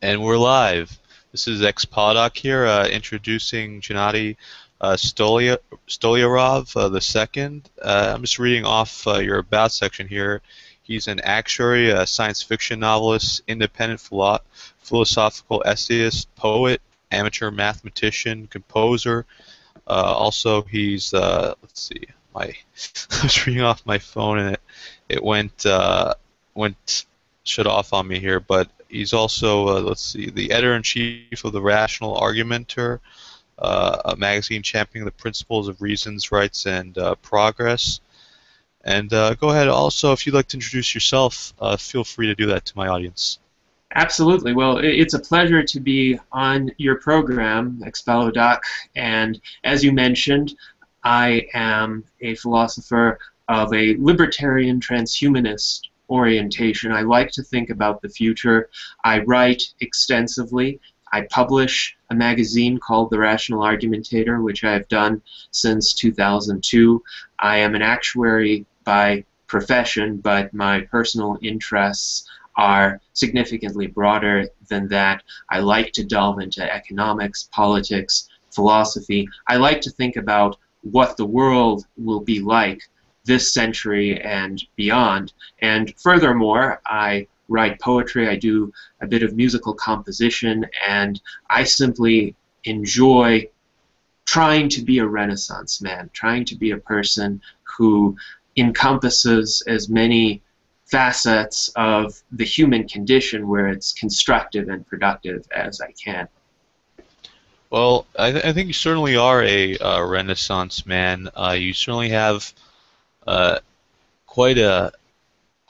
And we're live. This is xpallodoc here, introducing Gennady Stolyarov II. I'm just reading off your about section here. He's an actuary, a science fiction novelist, independent philosophical essayist, poet, amateur mathematician, composer. Also, he's let's see, my I was reading off my phone and it went shut off on me here, but he's also, let's see, the editor-in-chief of the Rational Argumenter, a magazine championing the principles of reasons, rights, and progress. And go ahead. Also, if you'd like to introduce yourself, feel free to do that to my audience. Absolutely. Well, it's a pleasure to be on your program, xpallodoc, and as you mentioned, I am a philosopher of a libertarian transhumanist orientation. I like to think about the future. I write extensively. I publish a magazine called The Rational Argumentator, which I've done since 2002. I am an actuary by profession, but my personal interests are significantly broader than that. I like to delve into economics, politics, philosophy. I like to think about what the world will be like this century and beyond. And furthermore, I write poetry, I do a bit of musical composition, and I simply enjoy trying to be a Renaissance man, trying to be a person who encompasses as many facets of the human condition where it's constructive and productive as I can. Well, I think you certainly are a Renaissance man. You certainly have uh, quite a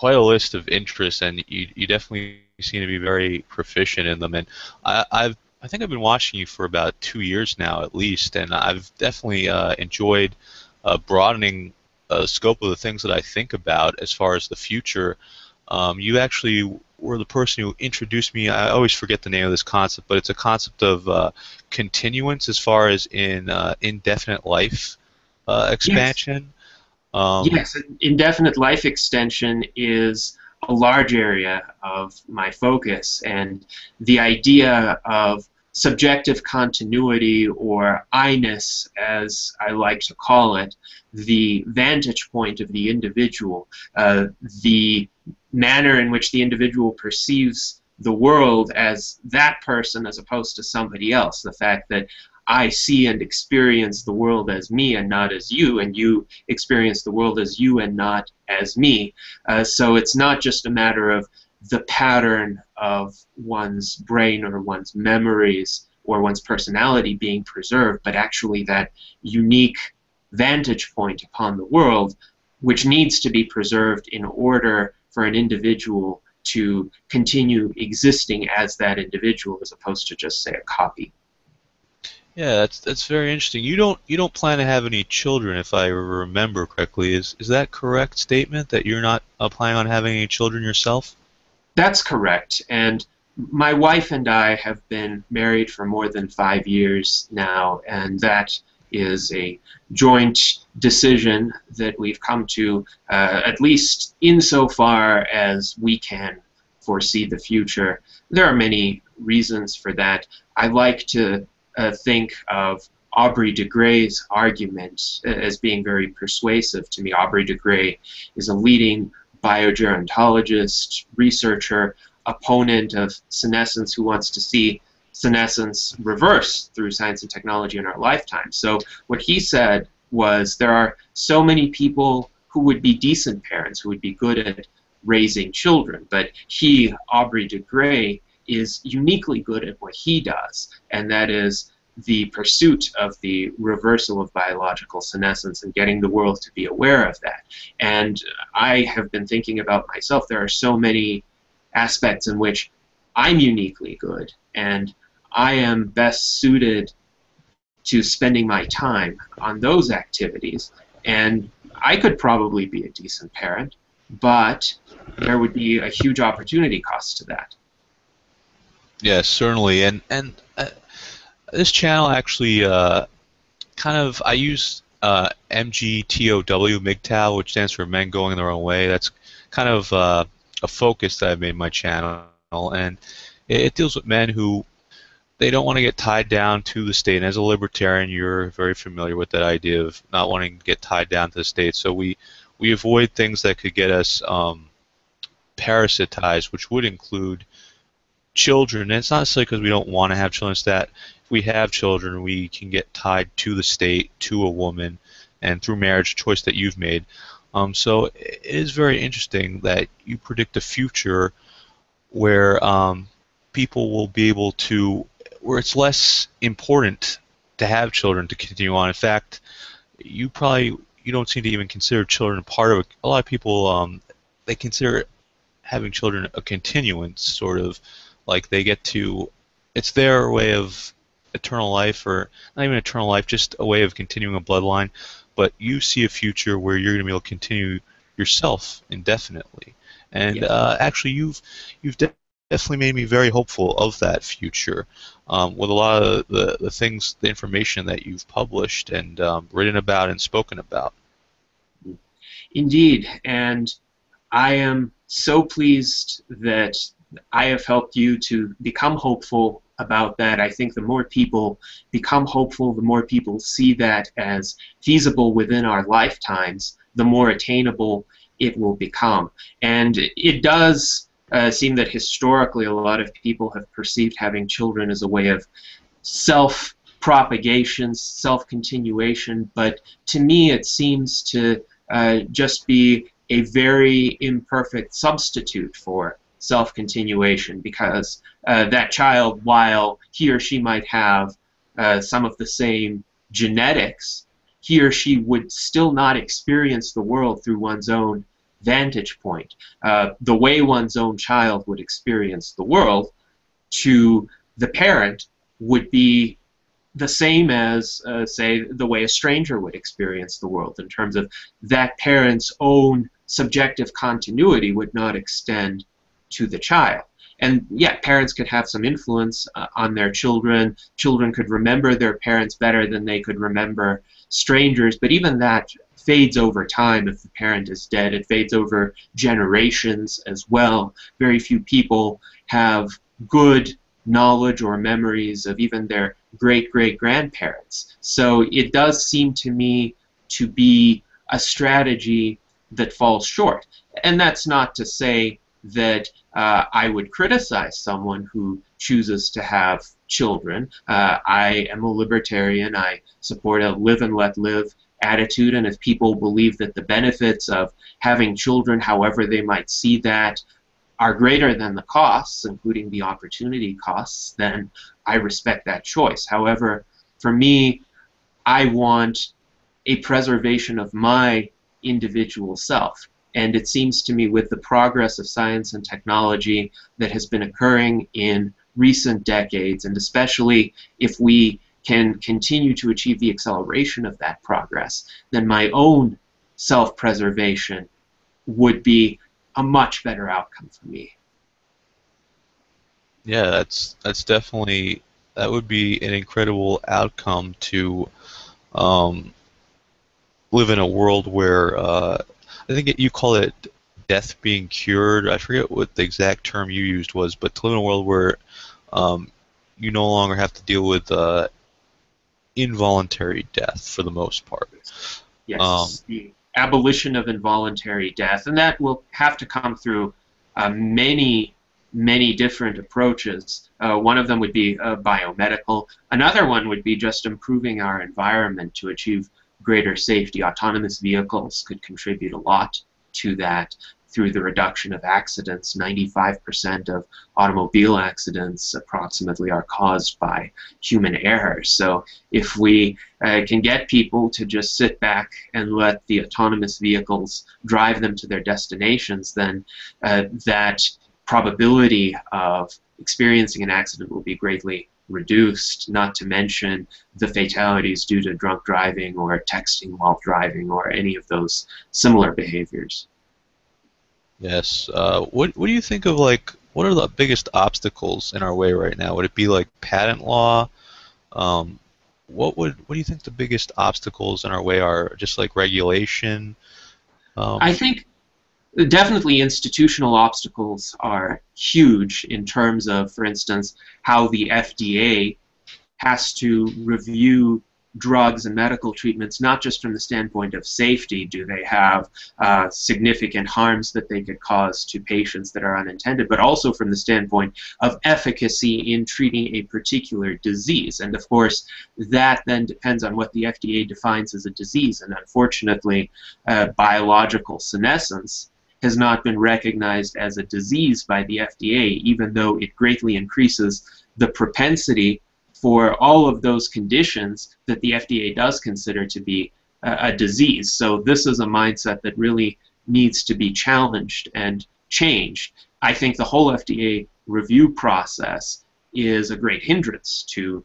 list of interests, and you definitely seem to be very proficient in them. And I think I've been watching you for about 2 years now, at least, and I've definitely enjoyed broadening the scope of the things that I think about as far as the future. You actually were the person who introduced me. I always forget the name of this concept, but it's a concept of continuance as far as in indefinite life Yes. expansion. Um, Yes, indefinite life extension is a large area of my focus, and the idea of subjective continuity, or I-ness as I like to call it, the vantage point of the individual, the manner in which the individual perceives the world as that person as opposed to somebody else, the fact that I see and experience the world as me and not as you, and you experience the world as you and not as me. So it's not just a matter of the pattern of one's brain or one's memories or one's personality being preserved, but actually that unique vantage point upon the world, which needs to be preserved in order for an individual to continue existing as that individual as opposed to just, say, a copy. yeah, that's very interesting. You don't plan to have any children, if I remember correctly. Is that correct statement that you're not planning on having any children yourself? That's correct. And my wife and I have been married for more than 5 years now, and that is a joint decision that we've come to, at least insofar as we can foresee the future. There are many reasons for that. I like to think of Aubrey de Grey's argument as being very persuasive to me. Aubrey de Grey is a leading biogerontologist, researcher, opponent of senescence who wants to see senescence reverse through science and technology in our lifetime. So what he said was there are so many people who would be decent parents, who would be good at raising children, but he, Aubrey de Grey, is uniquely good at what he does, and that is the pursuit of the reversal of biological senescence and getting the world to be aware of that. And I have been thinking about myself, there are so many aspects in which I'm uniquely good, and I am best suited to spending my time on those activities. And I could probably be a decent parent, but there would be a huge opportunity cost to that. Yes, certainly. And this channel actually kind of, I use MGTOW, MGTOW, which stands for Men Going Their Own Way. That's kind of a focus that I've made my channel, and It deals with men who they don't want to get tied down to the state. And as a libertarian, you're very familiar with that idea of not wanting to get tied down to the state. So we avoid things that could get us parasitized, which would include children. And it's not necessarily because we don't want to have children. It's that if we have children, we can get tied to the state, to a woman, and through marriage, a choice that you've made. So it is very interesting that you predict a future where people will be able to, where it's less important to have children to continue on. In fact, you don't seem to even consider children part of it. A lot of people they consider having children a continuance, sort of like they get to, it's their way of eternal life, or not even eternal life, just a way of continuing a bloodline. But you see a future where you're going to be able to continue yourself indefinitely. And Yes. actually, you've definitely made me very hopeful of that future with a lot of the things, the information that you've published and written about and spoken about. Indeed, and I am so pleased that I have helped you to become hopeful about that. I think the more people become hopeful, the more people see that as feasible within our lifetimes, the more attainable it will become. And it does seem that historically a lot of people have perceived having children as a way of self-propagation, self-continuation, but to me it seems to just be a very imperfect substitute for self-continuation, because that child, while he or she might have some of the same genetics, he or she would still not experience the world through one's own vantage point. The way one's own child would experience the world to the parent would be the same as, say, the way a stranger would experience the world, in terms of that parent's own subjective continuity would not extend to the child. And yet, parents could have some influence on their children. Children could remember their parents better than they could remember strangers, but even that fades over time if the parent is dead. It fades over generations as well. Very few people have good knowledge or memories of even their great-great-grandparents. So it does seem to me to be a strategy that falls short. And that's not to say that I would criticize someone who chooses to have children. I am a libertarian. I support a live and let live attitude, and if people believe that the benefits of having children, however they might see that, are greater than the costs, including the opportunity costs, then I respect that choice. However, for me, I want a preservation of my individual self. And it seems to me, with the progress of science and technology that has been occurring in recent decades, and especially if we can continue to achieve the acceleration of that progress, then my own self-preservation would be a much better outcome for me. Yeah, that's definitely, that would be an incredible outcome to um, live in a world where I think you call it death being cured. I forget what the exact term you used was, but to live in a world where um, you no longer have to deal with involuntary death for the most part. Um, Yes, the abolition of involuntary death, and that will have to come through many, many different approaches. One of them would be biomedical. Another one would be just improving our environment to achieve greater safety. Autonomous vehicles could contribute a lot to that through the reduction of accidents. 95% of automobile accidents approximately are caused by human error. So if we can get people to just sit back and let the autonomous vehicles drive them to their destinations, then that probability of experiencing an accident will be greatly reduced, not to mention the fatalities due to drunk driving or texting while driving or any of those similar behaviors. yes. What do you think of, like, what are the biggest obstacles in our way right now? Would it be like patent law? Um, what do you think the biggest obstacles in our way are? Just like regulation? I Um, think Definitely institutional obstacles are huge in terms of, for instance, how the FDA has to review drugs and medical treatments, not just from the standpoint of safety, do they have significant harms that they could cause to patients that are unintended, but also from the standpoint of efficacy in treating a particular disease. And of course, that then depends on what the FDA defines as a disease. And unfortunately, biological senescence has not been recognized as a disease by the FDA, even though it greatly increases the propensity for all of those conditions that the FDA does consider to be a disease. So this is a mindset that really needs to be challenged and changed. I think the whole FDA review process is a great hindrance to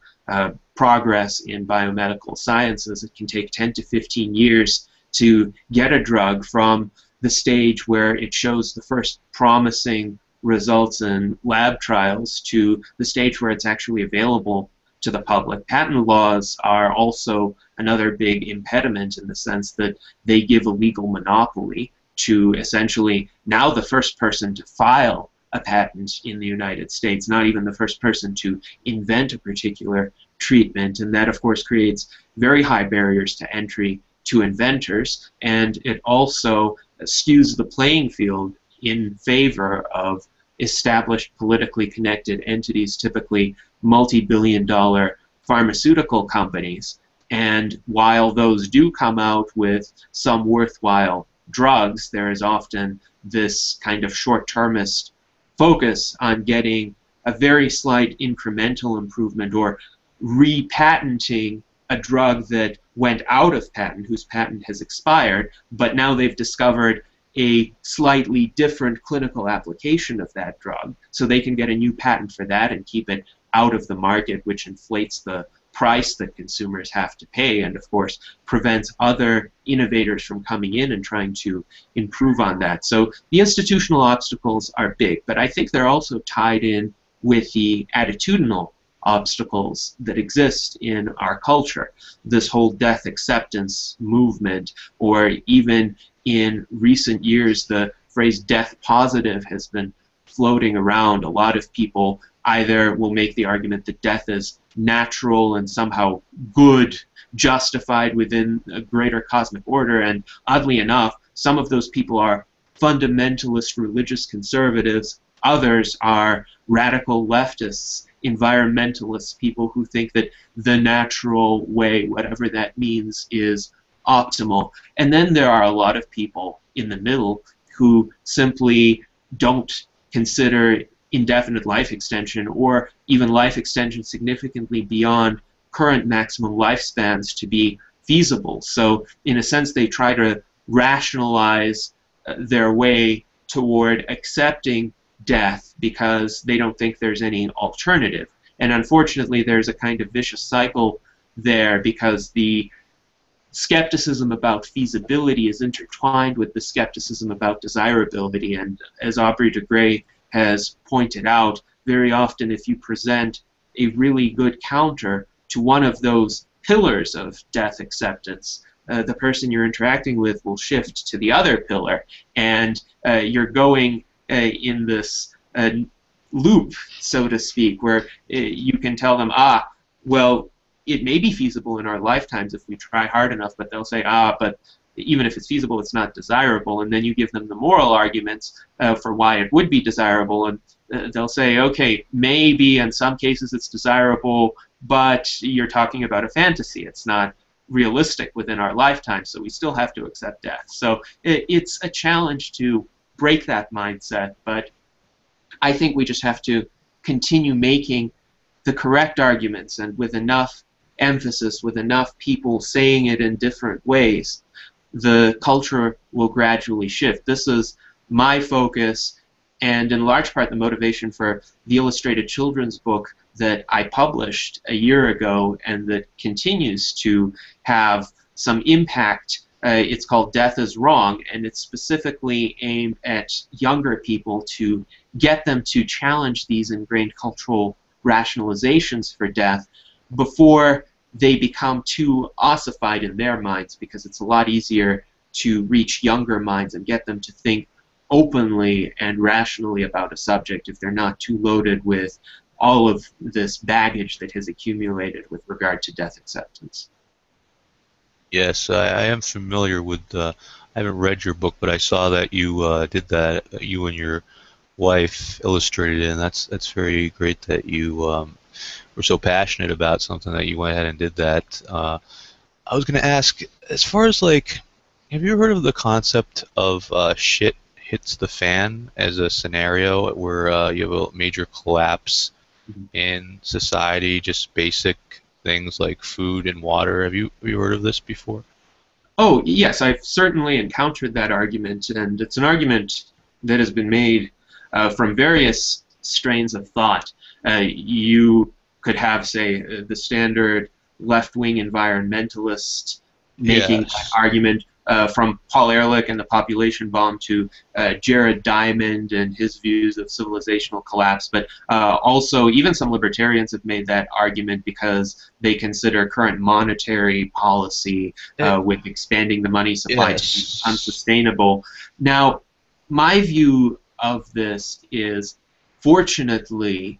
progress in biomedical sciences. It can take 10 to 15 years to get a drug from the stage where it shows the first promising results in lab trials to the stage where it's actually available to the public. Patent laws are also another big impediment in the sense that they give a legal monopoly to essentially now the first person to file a patent in the United States, not even the first person to invent a particular treatment. And that, of course, creates very high barriers to entry to inventors, and it also skews the playing field in favor of established politically connected entities, typically multi-billion-dollar pharmaceutical companies. And while those do come out with some worthwhile drugs, there is often this kind of short-termist focus on getting a very slight incremental improvement or repatenting a drug that went out of patent, whose patent has expired, but now they've discovered a slightly different clinical application of that drug, so they can get a new patent for that and keep it out of the market, which inflates the price that consumers have to pay and, of course, prevents other innovators from coming in and trying to improve on that. So the institutional obstacles are big, but I think they're also tied in with the attitudinal obstacles that exist in our culture. This whole death acceptance movement, or even in recent years, the phrase death positive has been floating around. A lot of people either will make the argument that death is natural and somehow good, justified within a greater cosmic order, and oddly enough, some of those people are fundamentalist religious conservatives. Others are radical leftists, environmentalists, people who think that the natural way, whatever that means, is optimal. And then there are a lot of people in the middle who simply don't consider indefinite life extension or even life extension significantly beyond current maximum lifespans to be feasible. So in a sense, they try to rationalize their way toward accepting death because they don't think there's any alternative. And unfortunately, there's a kind of vicious cycle there because the skepticism about feasibility is intertwined with the skepticism about desirability. And as Aubrey de Grey has pointed out, very often if you present a really good counter to one of those pillars of death acceptance, the person you're interacting with will shift to the other pillar, and you're going in this loop, so to speak, where you can tell them, well, it may be feasible in our lifetimes if we try hard enough, but they'll say, but even if it's feasible, it's not desirable. And then you give them the moral arguments for why it would be desirable, and they'll say, okay, maybe in some cases it's desirable, but you're talking about a fantasy. It's not realistic within our lifetime, so we still have to accept death. So it's a challenge to break that mindset, but I think we just have to continue making the correct arguments, and with enough emphasis, with enough people saying it in different ways, the culture will gradually shift. This is my focus, and in large part the motivation for the illustrated children's book that I published a year ago and that continues to have some impact. It's called Death is Wrong, and it's specifically aimed at younger people to get them to challenge these ingrained cultural rationalizations for death before they become too ossified in their minds, because it's a lot easier to reach younger minds and get them to think openly and rationally about a subject, if they're not too loaded with all of this baggage that has accumulated with regard to death acceptance. Yes, I am familiar with. I haven't read your book, but I saw that you did that. You and your wife illustrated it, and that's very great that you were so passionate about something that you went ahead and did that. I was going to ask, as far as like, have you heard of the concept of shit hits the fan as a scenario where you have a major collapse in society, just basic things like food and water? Have you heard of this before? Oh, yes, I've certainly encountered that argument, and it's an argument that has been made from various strains of thought. You could have, say, the standard left-wing environmentalist making that Yes. argument, from Paul Ehrlich and the population bomb to Jared Diamond and his views of civilizational collapse. But also, even some libertarians have made that argument because they consider current monetary policy It, with expanding the money supply to be yes. unsustainable. Now, my view of this is, fortunately,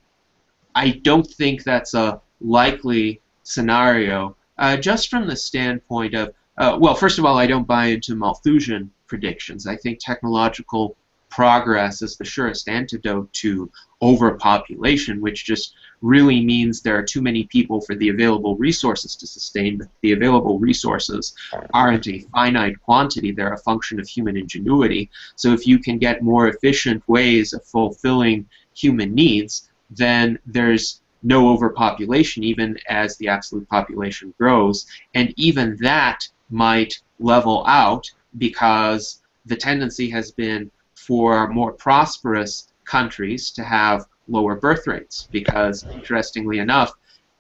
I don't think that's a likely scenario, just from the standpoint of, well, first of all, I don't buy into Malthusian predictions. I think technological progress is the surest antidote to overpopulation, which just really means there are too many people for the available resources to sustain, but the available resources aren't a finite quantity. They're a function of human ingenuity. So if you can get more efficient ways of fulfilling human needs, then there's no overpopulation, even as the absolute population grows. And even that might level out, because the tendency has been for more prosperous countries to have lower birth rates. Because, interestingly enough,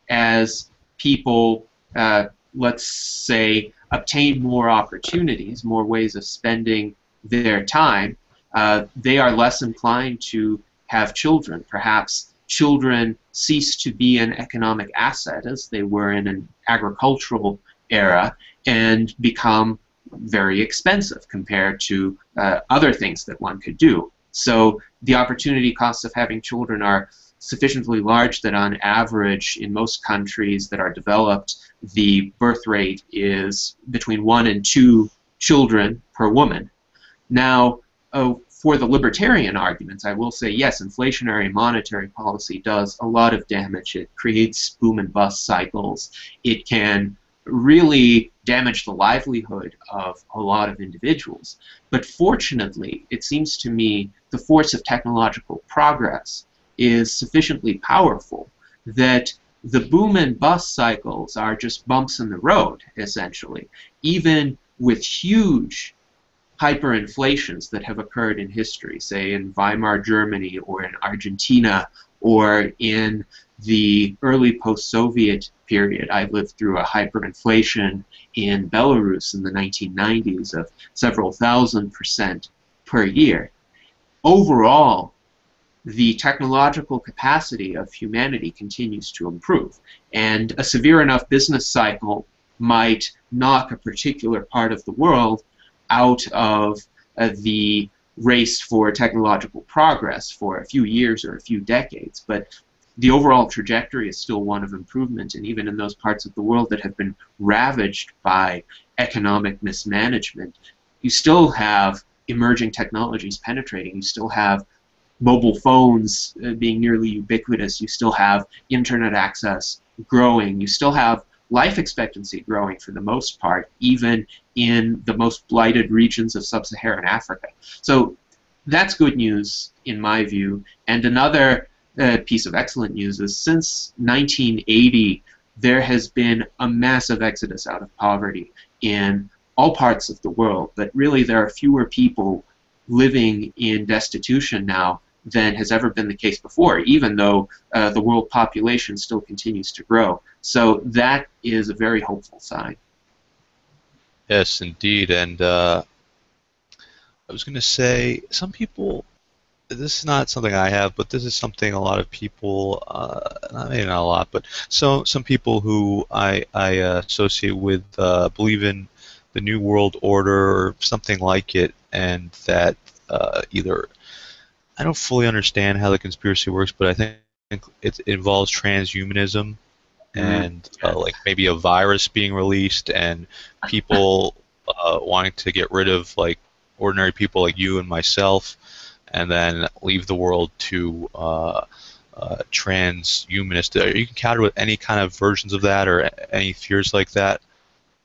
as people, let's say, obtain more opportunities, more ways of spending their time, they are less inclined to have children. Perhaps children cease to be an economic asset, as they were in an agricultural era, and become very expensive compared to other things that one could do. So the opportunity costs of having children are sufficiently large that on average in most countries that are developed, the birth rate is between 1 and 2 children per woman. Now, for the libertarian arguments, I will say, yes, inflationary monetary policy does a lot of damage. It creates boom and bust cycles. It can really damage the livelihood of a lot of individuals. But fortunately, it seems to me the force of technological progress is sufficiently powerful that the boom and bust cycles are just bumps in the road, essentially. Even with huge hyperinflations that have occurred in history, say in Weimar Germany or in Argentina or in the early post-Soviet period. I lived through a hyperinflation in Belarus in the 1990s of several thousand% per year. Overall, the technological capacity of humanity continues to improve, and a severe enough business cycle might knock a particular part of the world out of the race for technological progress for a few years or a few decades, but the overall trajectory is still one of improvement, and even in those parts of the world that have been ravaged by economic mismanagement, you still have emerging technologies penetrating. You still have mobile phones being nearly ubiquitous. You still have internet access growing. You still have life expectancy growing for the most part, even in the most blighted regions of sub-Saharan Africa. So that's good news in my view. And another piece of excellent news is since 1980, there has been a massive exodus out of poverty in all parts of the world, but really there are fewer people living in destitution now than has ever been the case before, even though the world population still continues to grow. So that is a very hopeful sign. Yes, indeed. And I was going to say, some people, this is not something I have, but this is something a lot of people, maybe not a lot, but some people who I associate with believe in the New World Order or something like it, and that either I don't fully understand how the conspiracy works, but I think it involves transhumanism and Yes. like maybe a virus being released and people wanting to get rid of like ordinary people like you and myself, and then leave the world to transhumanists. Are you encountered with any kind of versions of that or any fears like that?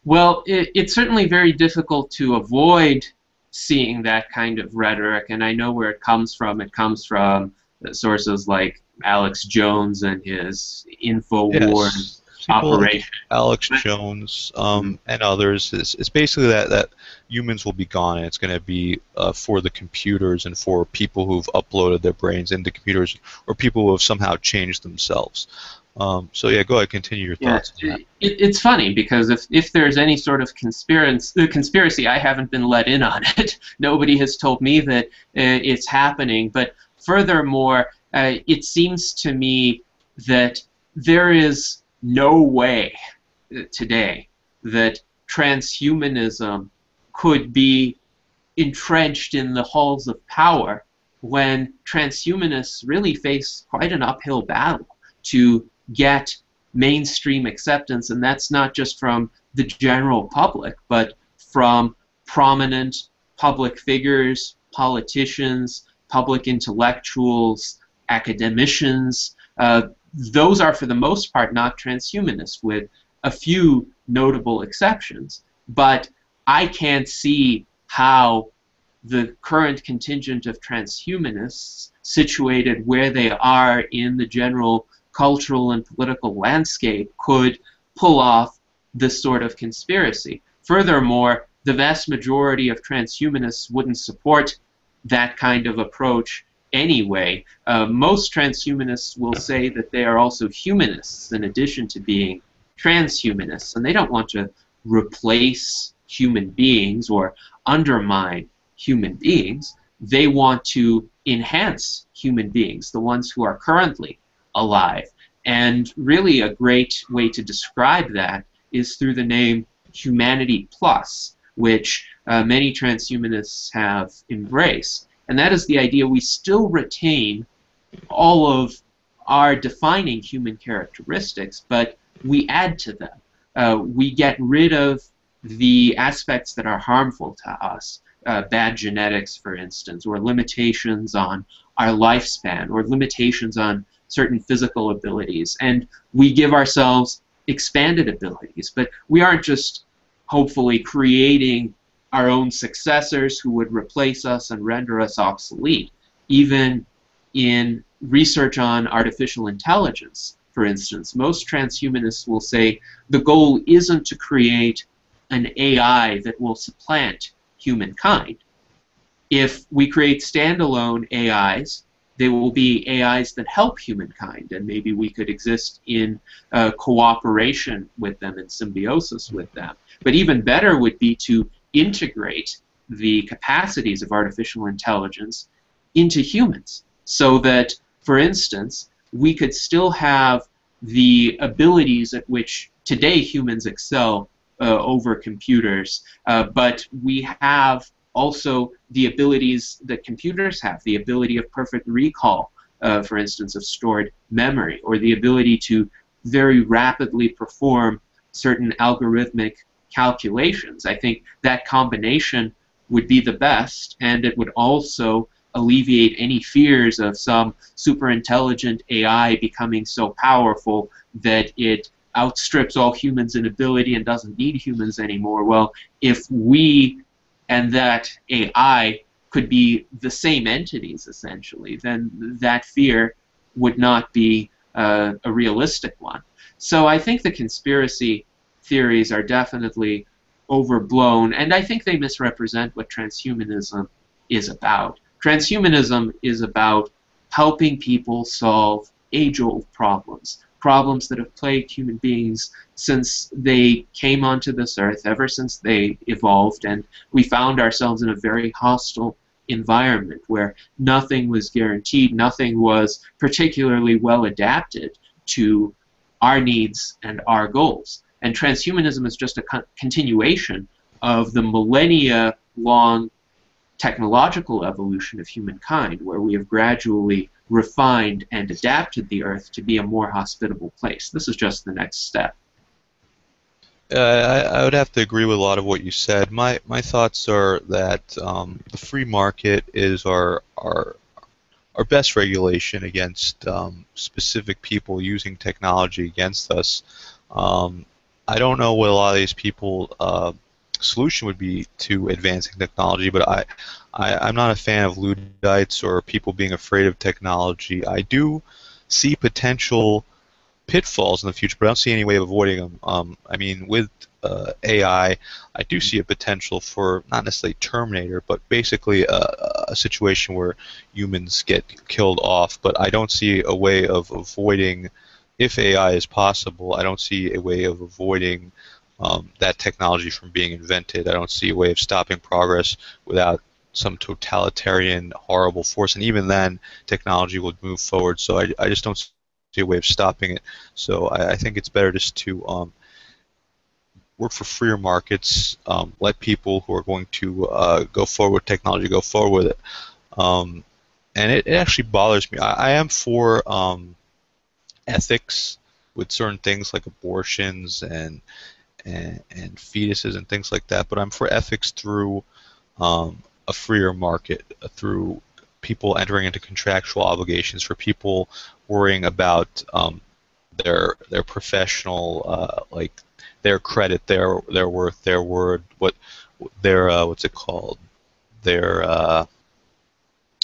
Well, it's certainly very difficult to avoid seeing that kind of rhetoric, and I know where it comes from. It comes from sources like Alex Jones and his InfoWars Yes, people like operation. Alex Jones Mm, and others. It's basically that humans will be gone, and it's going to be for the computers and for people who've uploaded their brains into computers, or people who have somehow changed themselves. So yeah, go ahead, continue your yeah, thoughts on that. it's funny because if there's any sort of conspiracy, I haven't been let in on it. Nobody has told me that it's happening. But furthermore, it seems to me that there is no way today that transhumanism could be entrenched in the halls of power when transhumanists really face quite an uphill battle to get mainstream acceptance, and that's not just from the general public, but from prominent public figures, politicians, public intellectuals, academicians. Those are, for the most part, not transhumanists, with a few notable exceptions. But I can't see how the current contingent of transhumanists, situated where they are in the general cultural and political landscape, could pull off this sort of conspiracy. Furthermore, the vast majority of transhumanists wouldn't support that kind of approach anyway. Most transhumanists will say that they are also humanists in addition to being transhumanists, and they don't want to replace human beings or undermine human beings. They want to enhance human beings, the ones who are currently alive. And really a great way to describe that is through the name Humanity Plus, which many transhumanists have embraced. And that is the idea we still retain all of our defining human characteristics, but we add to them. We get rid of the aspects that are harmful to us, bad genetics, for instance, or limitations on our lifespan, or limitations on certain physical abilities, and we give ourselves expanded abilities. But we aren't just hopefully creating our own successors who would replace us and render us obsolete. Even in research on artificial intelligence, for instance, most transhumanists will say the goal isn't to create an AI that will supplant humankind. If we create standalone AIs, they will be AIs that help humankind, and maybe we could exist in cooperation with them and symbiosis with them. But even better would be to integrate the capacities of artificial intelligence into humans, so that, for instance, we could still have the abilities at which today humans excel over computers, but we have also the abilities that computers have, the ability of perfect recall, for instance, of stored memory, or the ability to very rapidly perform certain algorithmic calculations. I think that combination would be the best, and it would also alleviate any fears of some super intelligent AI becoming so powerful that it outstrips all humans in ability and doesn't need humans anymore. Well, if we and that AI could be the same entities, essentially, then that fear would not be a realistic one. So I think the conspiracy theories are definitely overblown, and I think they misrepresent what transhumanism is about. Transhumanism is about helping people solve age-old problems, problems that have plagued human beings since they came onto this earth, ever since they evolved, and we found ourselves in a very hostile environment where nothing was guaranteed, nothing was particularly well adapted to our needs and our goals. And transhumanism is just a continuation of the millennia-long technological evolution of humankind, where we have gradually refined and adapted the Earth to be a more hospitable place. This is just the next step. I would have to agree with a lot of what you said. My thoughts are that the free market is our best regulation against specific people using technology against us. I don't know what a lot of these people solution would be to advancing technology, but I'm not a fan of Luddites or people being afraid of technology. I do see potential pitfalls in the future, but I don't see any way of avoiding them. I mean, with AI, I do see a potential for not necessarily Terminator, but basically a situation where humans get killed off. But I don't see a way of avoiding, if AI is possible, I don't see a way of avoiding that technology from being invented. I don't see a way of stopping progress without some totalitarian, horrible force. And even then, technology would move forward. So I just don't see a way of stopping it. So I think it's better just to work for freer markets, let people who are going to go forward with technology go forward with it. And it actually bothers me. I am for ethics with certain things like abortions and fetuses and things like that, but I'm for ethics through a freer market, through people entering into contractual obligations, for people worrying about their professional like their credit, their worth, their word, what their what's it called, their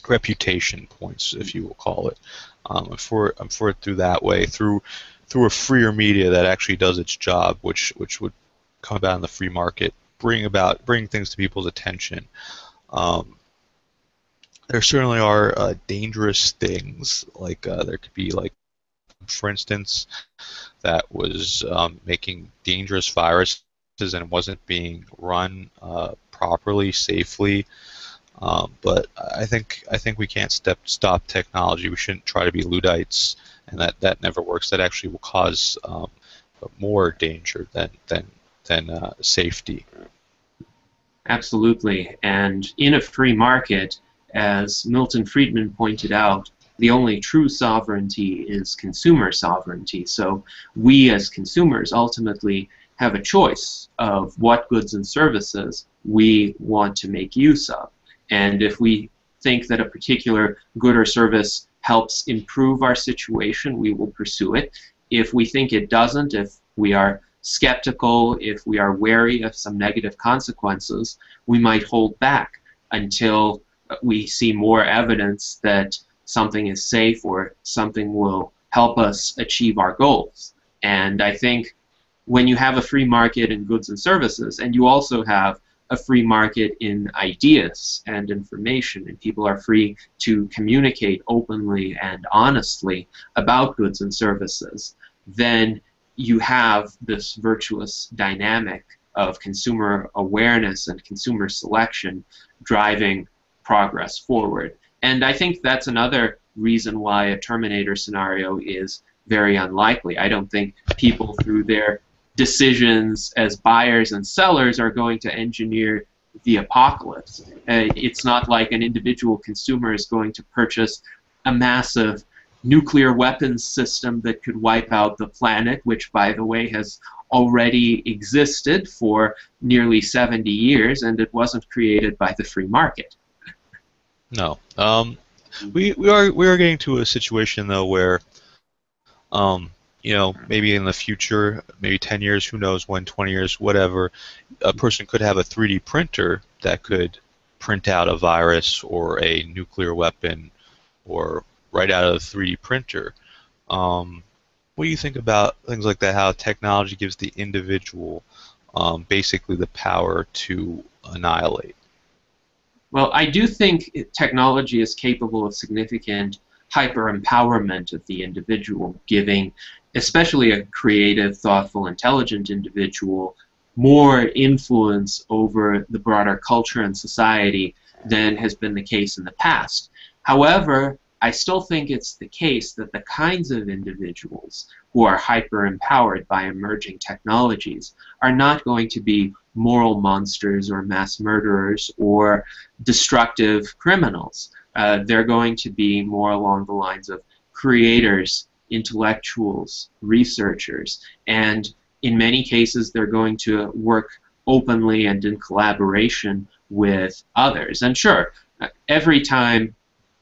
reputation points, if you will call it. I'm for it through that way, through a freer media that actually does its job, which would come about in the free market, bring things to people's attention. There certainly are dangerous things, like there could be, like, for instance, that was making dangerous viruses and wasn't being run properly, safely. But I think we can't stop technology. We shouldn't try to be Luddites, and that never works. That actually will cause more danger than safety. Absolutely. And in a free market, as Milton Friedman pointed out, the only true sovereignty is consumer sovereignty. So we as consumers ultimately have a choice of what goods and services we want to make use of. And if we think that a particular good or service helps improve our situation, we will pursue it. If we think it doesn't, if we are skeptical, if we are wary of some negative consequences, we might hold back until we see more evidence that something is safe or something will help us achieve our goals. And I think when you have a free market in goods and services, and you also have a free market in ideas and information, and people are free to communicate openly and honestly about goods and services, then you have this virtuous dynamic of consumer awareness and consumer selection driving progress forward. And I think that's another reason why a Terminator scenario is very unlikely. I don't think people, through their decisions as buyers and sellers, are going to engineer the apocalypse. It's not like an individual consumer is going to purchase a massive nuclear weapons system that could wipe out the planet, which, by the way, has already existed for nearly 70 years, and it wasn't created by the free market. No. We are getting to a situation, though, where you know, maybe in the future, maybe 10 years, who knows when, 20 years, whatever, a person could have a 3D printer that could print out a virus or a nuclear weapon, or right out of the 3D printer. What do you think about things like that, how technology gives the individual basically the power to annihilate? Well, I do think technology is capable of significant hyper-empowerment of the individual, giving especially a creative, thoughtful, intelligent individual more influence over the broader culture and society than has been the case in the past. However, I still think it's the case that the kinds of individuals who are hyper-empowered by emerging technologies are not going to be moral monsters or mass murderers or destructive criminals. They're going to be more along the lines of creators, intellectuals, researchers, and in many cases they're going to work openly and in collaboration with others. And sure, every time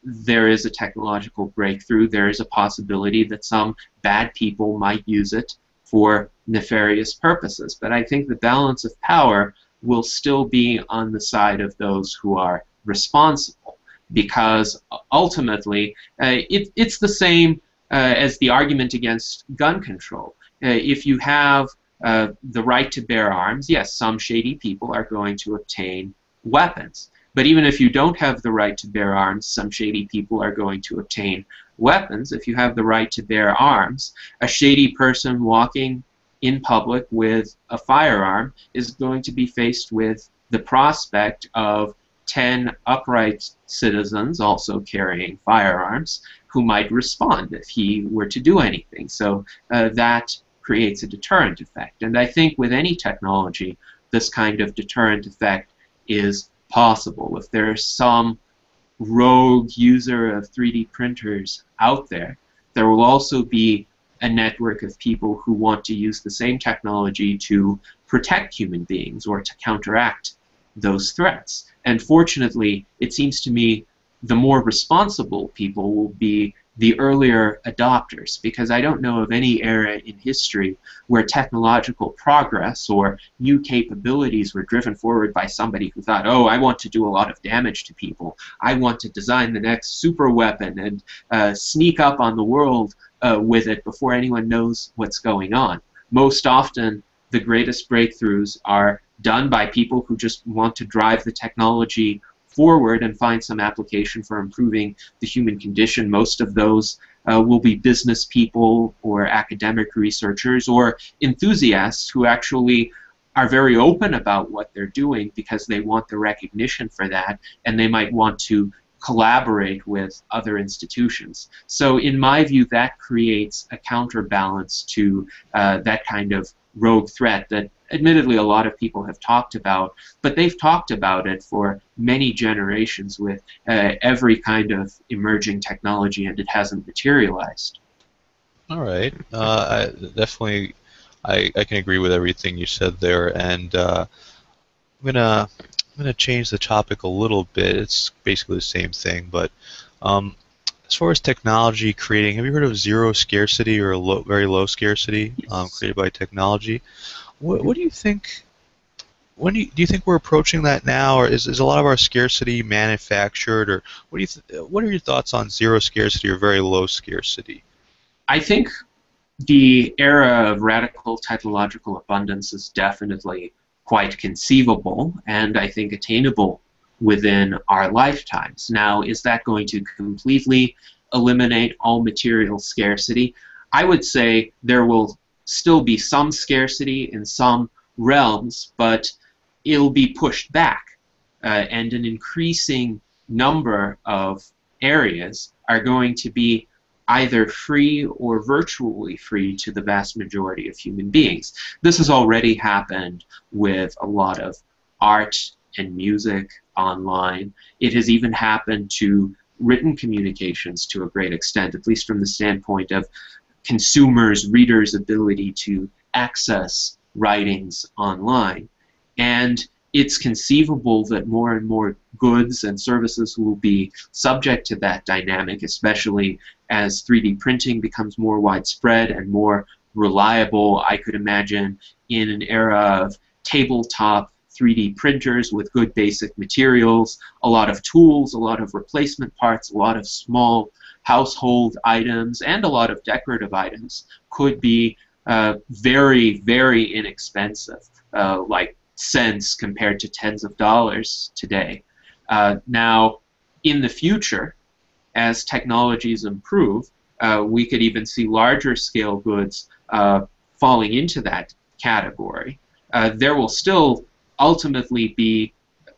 there is a technological breakthrough, there is a possibility that some bad people might use it for nefarious purposes. But I think the balance of power will still be on the side of those who are responsible, because ultimately it's the same as the argument against gun control. If you have the right to bear arms, yes, some shady people are going to obtain weapons. But even if you don't have the right to bear arms, some shady people are going to obtain weapons. If you have the right to bear arms, a shady person walking in public with a firearm is going to be faced with the prospect of 10 upright citizens also carrying firearms who might respond if he were to do anything. So that creates a deterrent effect. And I think with any technology, this kind of deterrent effect is possible. If there's some rogue user of 3D printers out there, there will also be a network of people who want to use the same technology to protect human beings or to counteract those threats. And fortunately, it seems to me the more responsible people will be the earlier adopters, because I don't know of any era in history where technological progress or new capabilities were driven forward by somebody who thought, oh, I want to do a lot of damage to people. I want to design the next super weapon and sneak up on the world with it before anyone knows what's going on. Most often, the greatest breakthroughs are done by people who just want to drive the technology forward and find some application for improving the human condition. Most of those will be business people or academic researchers or enthusiasts who actually are very open about what they're doing because they want the recognition for that, and they might want to collaborate with other institutions. So in my view, that creates a counterbalance to that kind of rogue threat that admittedly a lot of people have talked about, but they've talked about it for many generations with every kind of emerging technology, and it hasn't materialized. All right. I can agree with everything you said there, and I'm gonna change the topic a little bit. It's basically the same thing, but as far as technology creating, have you heard of zero scarcity or very low scarcity Yes. created by technology? What do you think? When do you think we're approaching that now, or is a lot of our scarcity manufactured, or what are your thoughts on zero scarcity or very low scarcity? I think the era of radical technological abundance is definitely quite conceivable and I think attainable within our lifetimes. Now, is that going to completely eliminate all material scarcity? I would say there will still be some scarcity in some realms, but it'll be pushed back, and an increasing number of areas are going to be either free or virtually free to the vast majority of human beings. This has already happened with a lot of art and music online. It has even happened to written communications to a great extent, at least from the standpoint of consumers, readers' ability to access writings online. And it's conceivable that more and more goods and services will be subject to that dynamic, especially as 3D printing becomes more widespread and more reliable. I could imagine in an era of tabletop 3D printers with good basic materials, a lot of tools, a lot of replacement parts, a lot of small household items, and a lot of decorative items could be very, very inexpensive, like cents compared to tens of dollars today. Now, in the future, as technologies improve, we could even see larger scale goods falling into that category. There will still ultimately be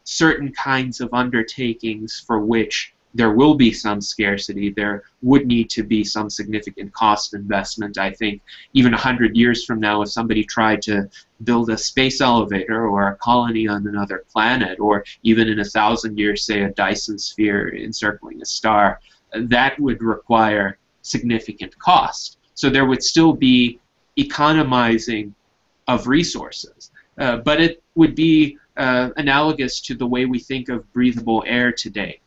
certain kinds of undertakings for which there will be some scarcity. There would need to be some significant cost investment. I think even 100 years from now, if somebody tried to build a space elevator or a colony on another planet, or even in 1,000 years, say a Dyson sphere encircling a star, that would require significant cost. So there would still be economizing of resources. But it would be analogous to the way we think of breathable air today.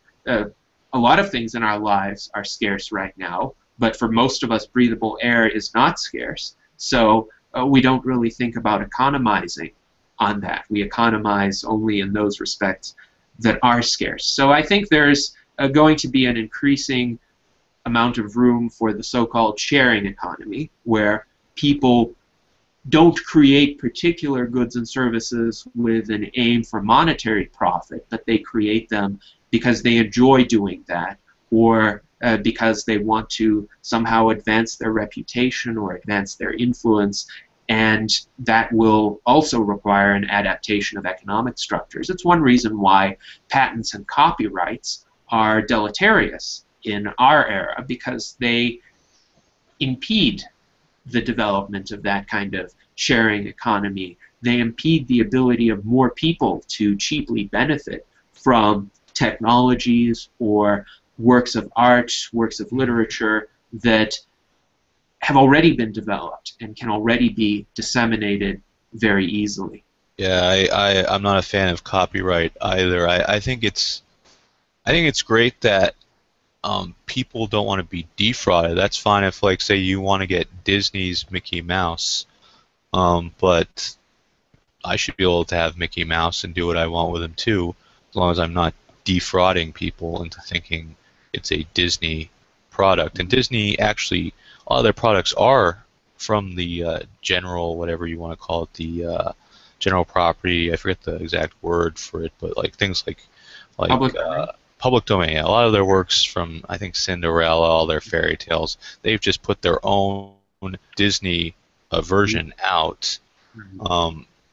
A lot of things in our lives are scarce right now, but for most of us, breathable air is not scarce. So we don't really think about economizing on that. We economize only in those respects that are scarce. So I think there's going to be an increasing amount of room for the so-called sharing economy, where people don't create particular goods and services with an aim for monetary profit, but they create them because they enjoy doing that, or because they want to somehow advance their reputation or advance their influence, and that will also require an adaptation of economic structures. It's one reason why patents and copyrights are deleterious in our era, because they impede the development of that kind of sharing economy. They impede the ability of more people to cheaply benefit from technologies or works of art, works of literature that have already been developed and can already be disseminated very easily. Yeah, I'm not a fan of copyright either. I think it's great that people don't want to be defrauded. That's fine if, like, say you want to get Disney's Mickey Mouse, but I should be able to have Mickey Mouse and do what I want with him too, as long as I'm not defrauding people into thinking it's a Disney product. And Disney, actually, a lot of their products are from the general, whatever you want to call it, the general property. I forget the exact word for it, but like things like public domain. Yeah, a lot of their works from, I think, Cinderella, all their fairy tales, they've just put their own Disney version out.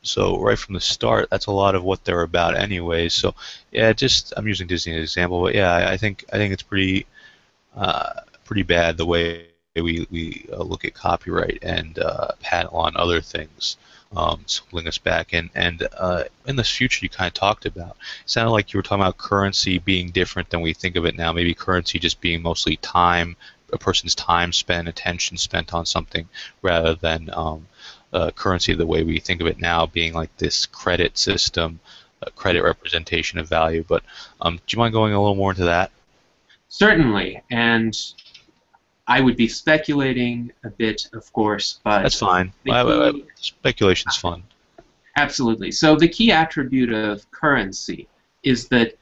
So right from the start, that's a lot of what they're about anyway. So yeah, just I'm using Disney as an example, but yeah, I think it's pretty bad the way we look at copyright and patent law and other things. So bring us back, and in the future you kind of talked about, it sounded like you were talking about currency being different than we think of it now. Maybe currency just being mostly time, a person's time spent, attention spent on something, rather than currency the way we think of it now being like this credit system, credit representation of value. But do you mind going a little more into that? Certainly, and I would be speculating a bit, of course, but that's fine. Speculation's fun. Absolutely. So the key attribute of currency is that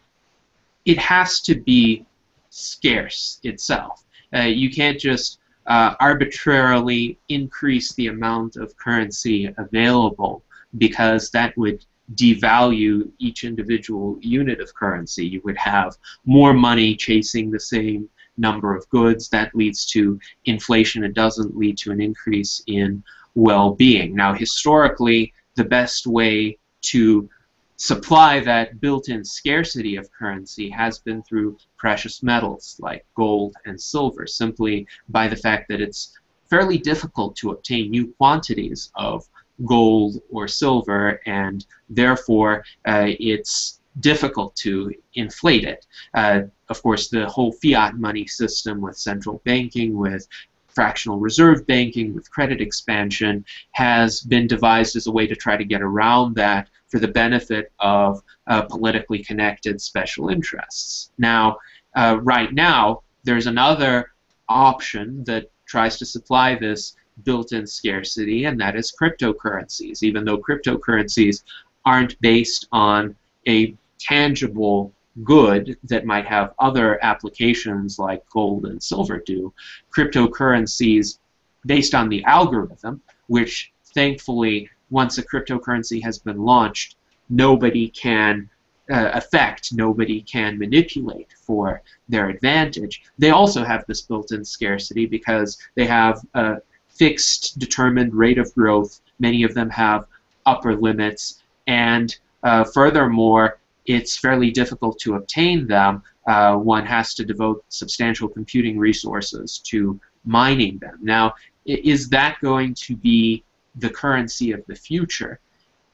it has to be scarce itself. You can't just arbitrarily increase the amount of currency available, because that would devalue each individual unit of currency. You would have more money chasing the same number of goods. That leads to inflation. It doesn't lead to an increase in well-being. Now, historically, the best way to supply that built-in scarcity of currency has been through precious metals like gold and silver, simply by the fact that it's fairly difficult to obtain new quantities of gold or silver, and therefore it's difficult to inflate it. Of course, the whole fiat money system with central banking, with fractional reserve banking, with credit expansion, has been devised as a way to try to get around that for the benefit of politically connected special interests. Now, right now, there's another option that tries to supply this built-in scarcity, and that is cryptocurrencies. Even though cryptocurrencies aren't based on a tangible good that might have other applications like gold and silver do, cryptocurrencies based on the algorithm, which thankfully once a cryptocurrency has been launched, nobody can affect, nobody can manipulate for their advantage. They also have this built-in scarcity because they have a fixed, determined rate of growth. Many of them have upper limits, and furthermore, it's fairly difficult to obtain them. One has to devote substantial computing resources to mining them. Now, is that going to be the currency of the future?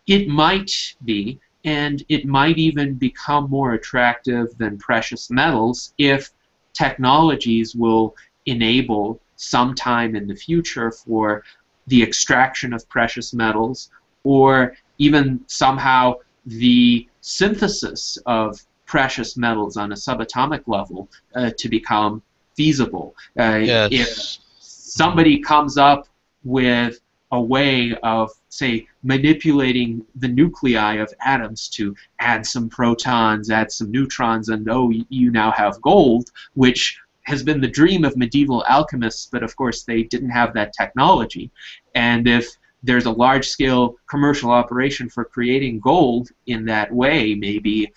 It might be, and it might even become more attractive than precious metals if technologies will enable sometime in the future for the extraction of precious metals, or even somehow the synthesis of precious metals on a subatomic level to become feasible. If Yes. somebody comes up with a way of, say, manipulating the nuclei of atoms to add some protons, add some neutrons, and oh, you now have gold, which has been the dream of medieval alchemists, but of course they didn't have that technology. And if there's a large-scale commercial operation for creating gold in that way, maybe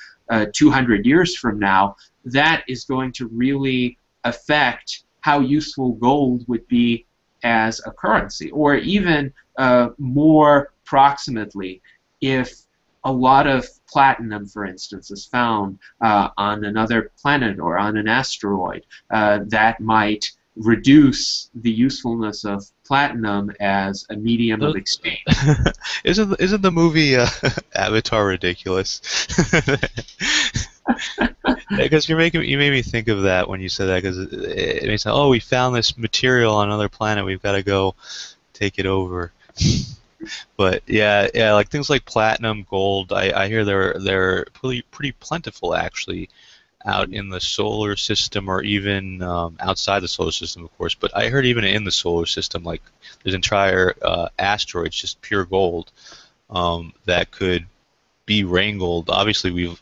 200 years from now, that is going to really affect how useful gold would be as a currency. Or even more proximately, if a lot of platinum, for instance, is found on another planet or on an asteroid, that might reduce the usefulness of platinum as a medium of exchange. Isn't the movie Avatar ridiculous? Because you made me think of that when you said that, because it makes sense. Oh, we found this material on another planet. We've got to go take it over. But yeah, like things like platinum, gold. I hear they're pretty plentiful actually out in the solar system, or even outside the solar system, of course. But I heard even in the solar system, like there's entire asteroids, just pure gold, that could be wrangled. Obviously, we've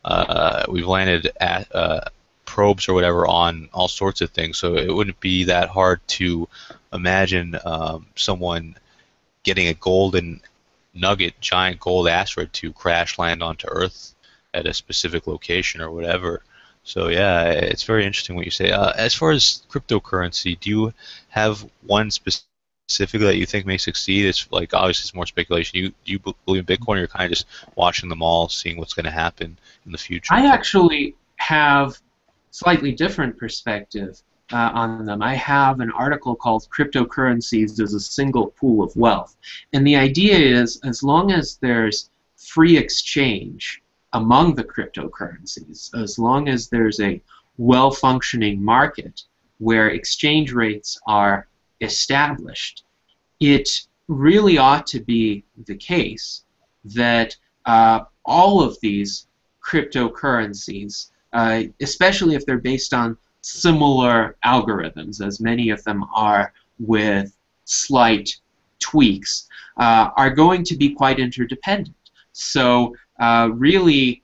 landed at probes or whatever on all sorts of things, so it wouldn't be that hard to imagine someone getting a golden nugget, giant gold asteroid to crash land onto Earth at a specific location or whatever. So yeah, it's very interesting what you say. As far as cryptocurrency, do you have one specifically that you think may succeed? It's like obviously it's more speculation. You believe in Bitcoin, or you're kind of just watching them all, seeing what's going to happen in the future? I actually have slightly different perspective on them. I have an article called Cryptocurrencies as a Single Pool of Wealth. And the idea is, as long as there's free exchange among the cryptocurrencies, as long as there's a well-functioning market where exchange rates are established, it really ought to be the case that all of these cryptocurrencies, especially if they're based on similar algorithms, as many of them are with slight tweaks, are going to be quite interdependent. So really,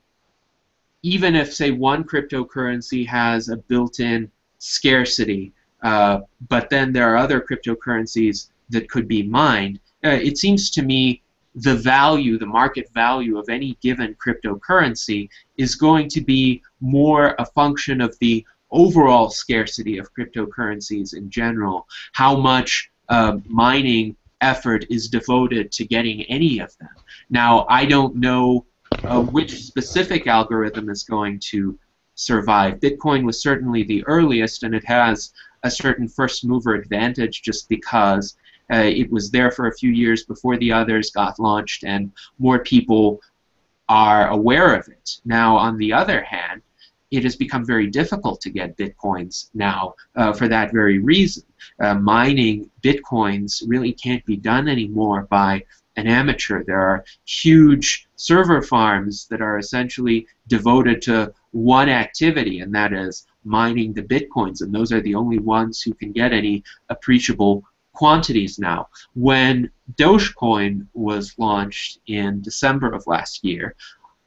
even if, say, one cryptocurrency has a built-in scarcity, but then there are other cryptocurrencies that could be mined, it seems to me the value, the market value of any given cryptocurrency is going to be more a function of the overall scarcity of cryptocurrencies in general, how much mining effort is devoted to getting any of them. Now, I don't know which specific algorithm is going to survive. Bitcoin was certainly the earliest, and it has a certain first mover advantage just because it was there for a few years before the others got launched, and more people are aware of it. Now, on the other hand, it has become very difficult to get bitcoins now for that very reason. Mining bitcoins really can't be done anymore by an amateur. There are huge server farms that are essentially devoted to one activity, and that is mining the bitcoins, and those are the only ones who can get any appreciable quantities now. When Dogecoin was launched in December of last year,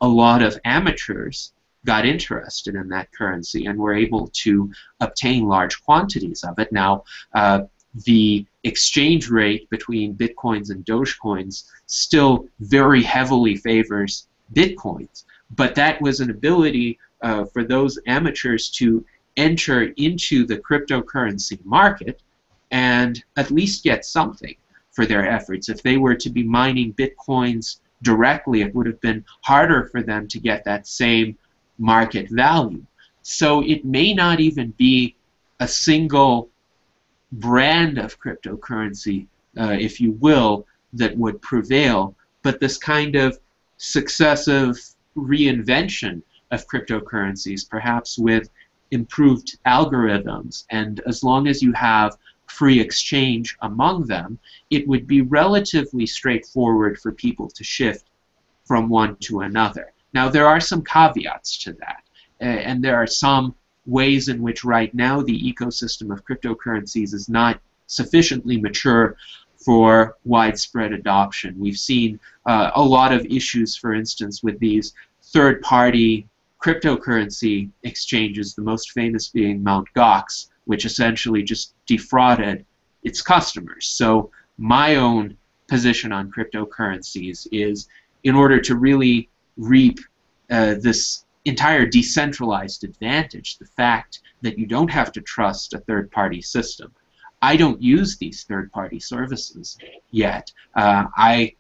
a lot of amateurs got interested in that currency and were able to obtain large quantities of it. Now, the exchange rate between bitcoins and Dogecoins still very heavily favors bitcoins, but that was an ability for those amateurs to enter into the cryptocurrency market and at least get something for their efforts. If they were to be mining bitcoins directly, it would have been harder for them to get that same market value. So it may not even be a single brand of cryptocurrency, if you will, that would prevail, but this kind of successive reinvention of cryptocurrencies, perhaps with improved algorithms, and as long as you have free exchange among them, it would be relatively straightforward for people to shift from one to another. Now, there are some caveats to that, and there are some ways in which right now the ecosystem of cryptocurrencies is not sufficiently mature for widespread adoption. We've seen a lot of issues, for instance, with these third-party cryptocurrency exchanges, the most famous being Mt. Gox, which essentially just defrauded its customers. So my own position on cryptocurrencies is, in order to really reap this entire decentralized advantage, the fact that you don't have to trust a third-party system. I don't use these third-party services yet. I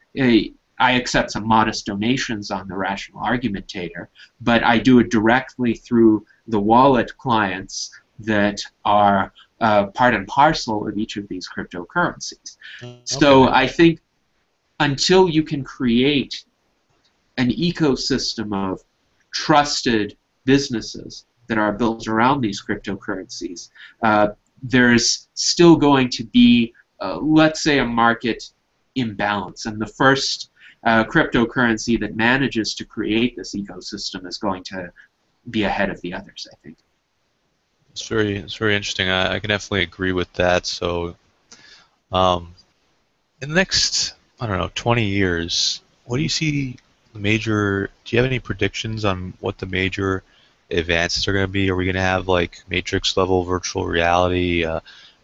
accept some modest donations on the Rational Argumentator, but I do it directly through the wallet clients that are part and parcel of each of these cryptocurrencies. Okay. So I think until you can create an ecosystem of trusted businesses that are built around these cryptocurrencies, there's still going to be, let's say, a market imbalance. And the first cryptocurrency that manages to create this ecosystem is going to be ahead of the others, I think. It's very interesting. I can definitely agree with that. So, in the next, I don't know, 20 years, what do you see the major? Do you have any predictions on what the major advances are going to be? Are we going to have like Matrix level virtual reality,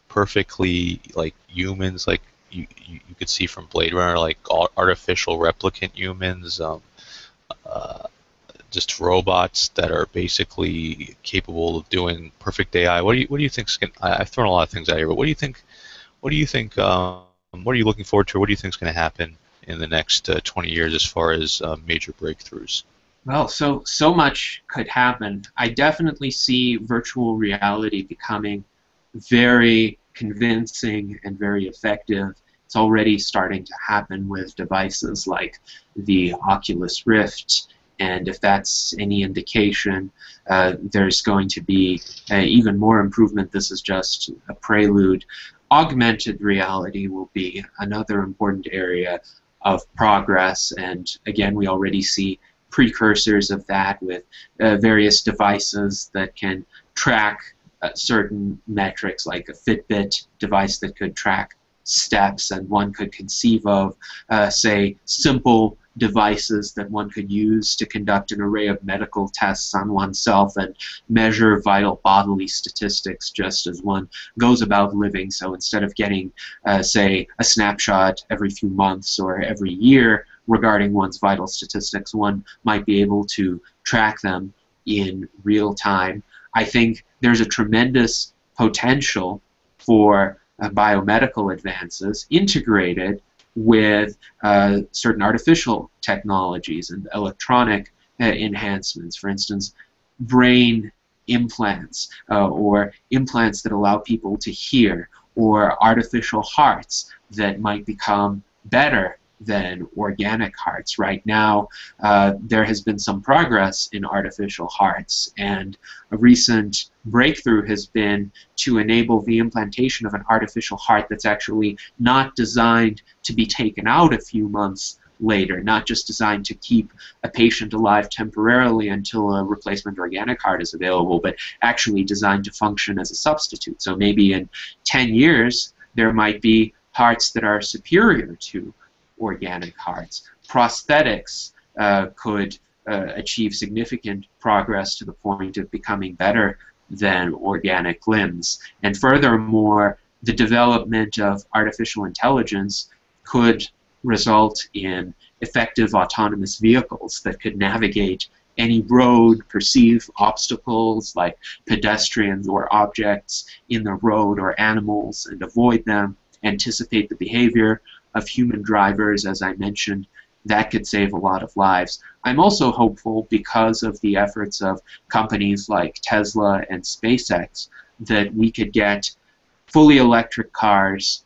perfectly like humans, like you could see from Blade Runner, like artificial replicant humans, just robots that are basically capable of doing perfect AI? What do you think's going? I've thrown a lot of things out here, but what do you think? What do you think? What are you looking forward to? What do you think is going to happen in the next 20 years as far as major breakthroughs? Well, so much could happen. I definitely see virtual reality becoming very convincing and very effective. It's already starting to happen with devices like the Oculus Rift, and if that's any indication, there's going to be even more improvement. This is just a prelude. Augmented reality will be another important area of progress, and again, we already see precursors of that with various devices that can track certain metrics, like a Fitbit device that could track steps, and one could conceive of, say, simple devices that one could use to conduct an array of medical tests on oneself and measure vital bodily statistics just as one goes about living. So instead of getting, say, a snapshot every few months or every year regarding one's vital statistics, one might be able to track them in real time. I think there's a tremendous potential for biomedical advances integrated with certain artificial technologies and electronic enhancements. For instance, brain implants, or implants that allow people to hear, or artificial hearts that might become better than organic hearts. Right now, there has been some progress in artificial hearts, and a recent breakthrough has been to enable the implantation of an artificial heart that's actually not designed to be taken out a few months later, not just designed to keep a patient alive temporarily until a replacement organic heart is available, but actually designed to function as a substitute. So maybe in 10 years, there might be hearts that are superior to organic hearts. Prosthetics could achieve significant progress to the point of becoming better than organic limbs. And furthermore, the development of artificial intelligence could result in effective autonomous vehicles that could navigate any road, perceive obstacles like pedestrians or objects in the road or animals and avoid them, anticipate the behavior of human drivers, as I mentioned that could save a lot of lives. I'm also hopeful because of the efforts of companies like Tesla and SpaceX that we could get fully electric cars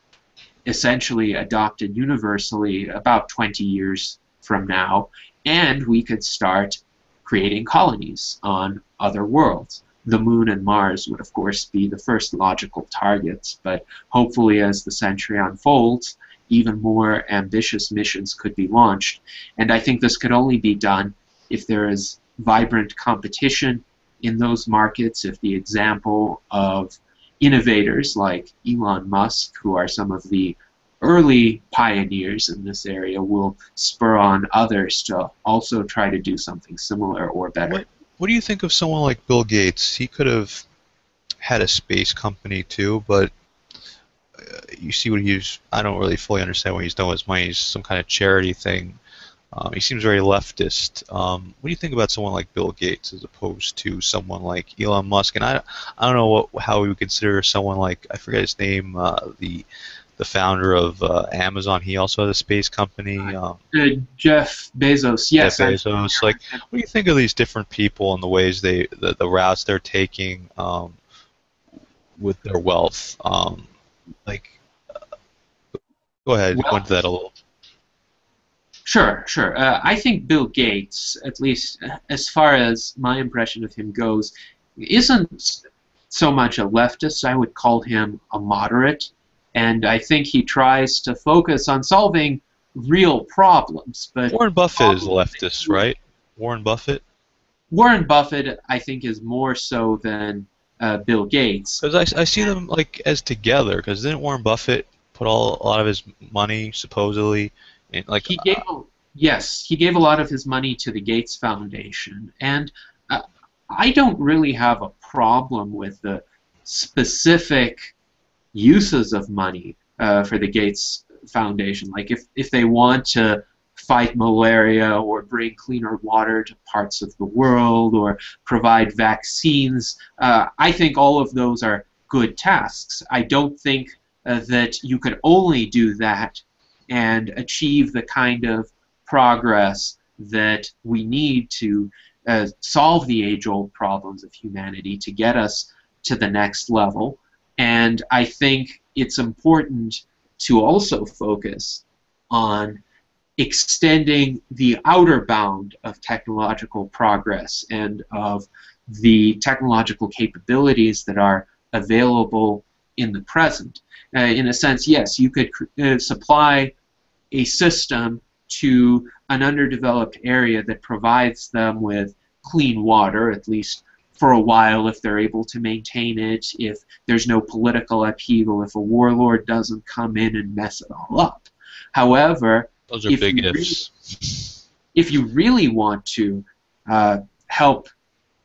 essentially adopted universally about 20 years from now, and we could start creating colonies on other worlds. The Moon and Mars would, of course, be the first logical targets, but hopefully as the century unfolds, even more ambitious missions could be launched. And I think this could only be done if there is vibrant competition in those markets, if the example of innovators like Elon Musk, who are some of the early pioneers in this area, will spur on others to also try to do something similar or better. What do you think of someone like Bill Gates? He could have had a space company too, but you see what he's. I don't really fully understand what he's done with his money. He's some kind of charity thing. He seems very leftist. What do you think about someone like Bill Gates as opposed to someone like Elon Musk? And I don't know how we would consider someone like, I forget his name, the founder of Amazon. He also has a space company. Jeff Bezos, yes. Jeff Bezos. Like, what do you think of these different people and the ways the routes they're taking with their wealth? Like, go ahead, go into that a little. Sure, sure. I think Bill Gates, at least as far as my impression of him goes, isn't so much a leftist. I would call him a moderate. And I think he tries to focus on solving real problems. But Warren Buffett is a leftist, right? Warren Buffett? Warren Buffett, I think, is more so than Bill Gates. Because I see them like as together. Because didn't Warren Buffett put a lot of his money supposedly in, like yes, he gave a lot of his money to the Gates Foundation, and I don't really have a problem with the specific uses of money for the Gates Foundation. Like if they want to fight malaria or bring cleaner water to parts of the world or provide vaccines, I think all of those are good tasks. I don't think that you could only do that and achieve the kind of progress that we need to solve the age-old problems of humanity to get us to the next level. And I think it's important to also focus on extending the outer bound of technological progress and of the technological capabilities that are available in the present. In a sense, yes, you could supply a system to an underdeveloped area that provides them with clean water, at least for a while, if they're able to maintain it, if there's no political upheaval, if a warlord doesn't come in and mess it all up. However, those are big ifs. If you really want to help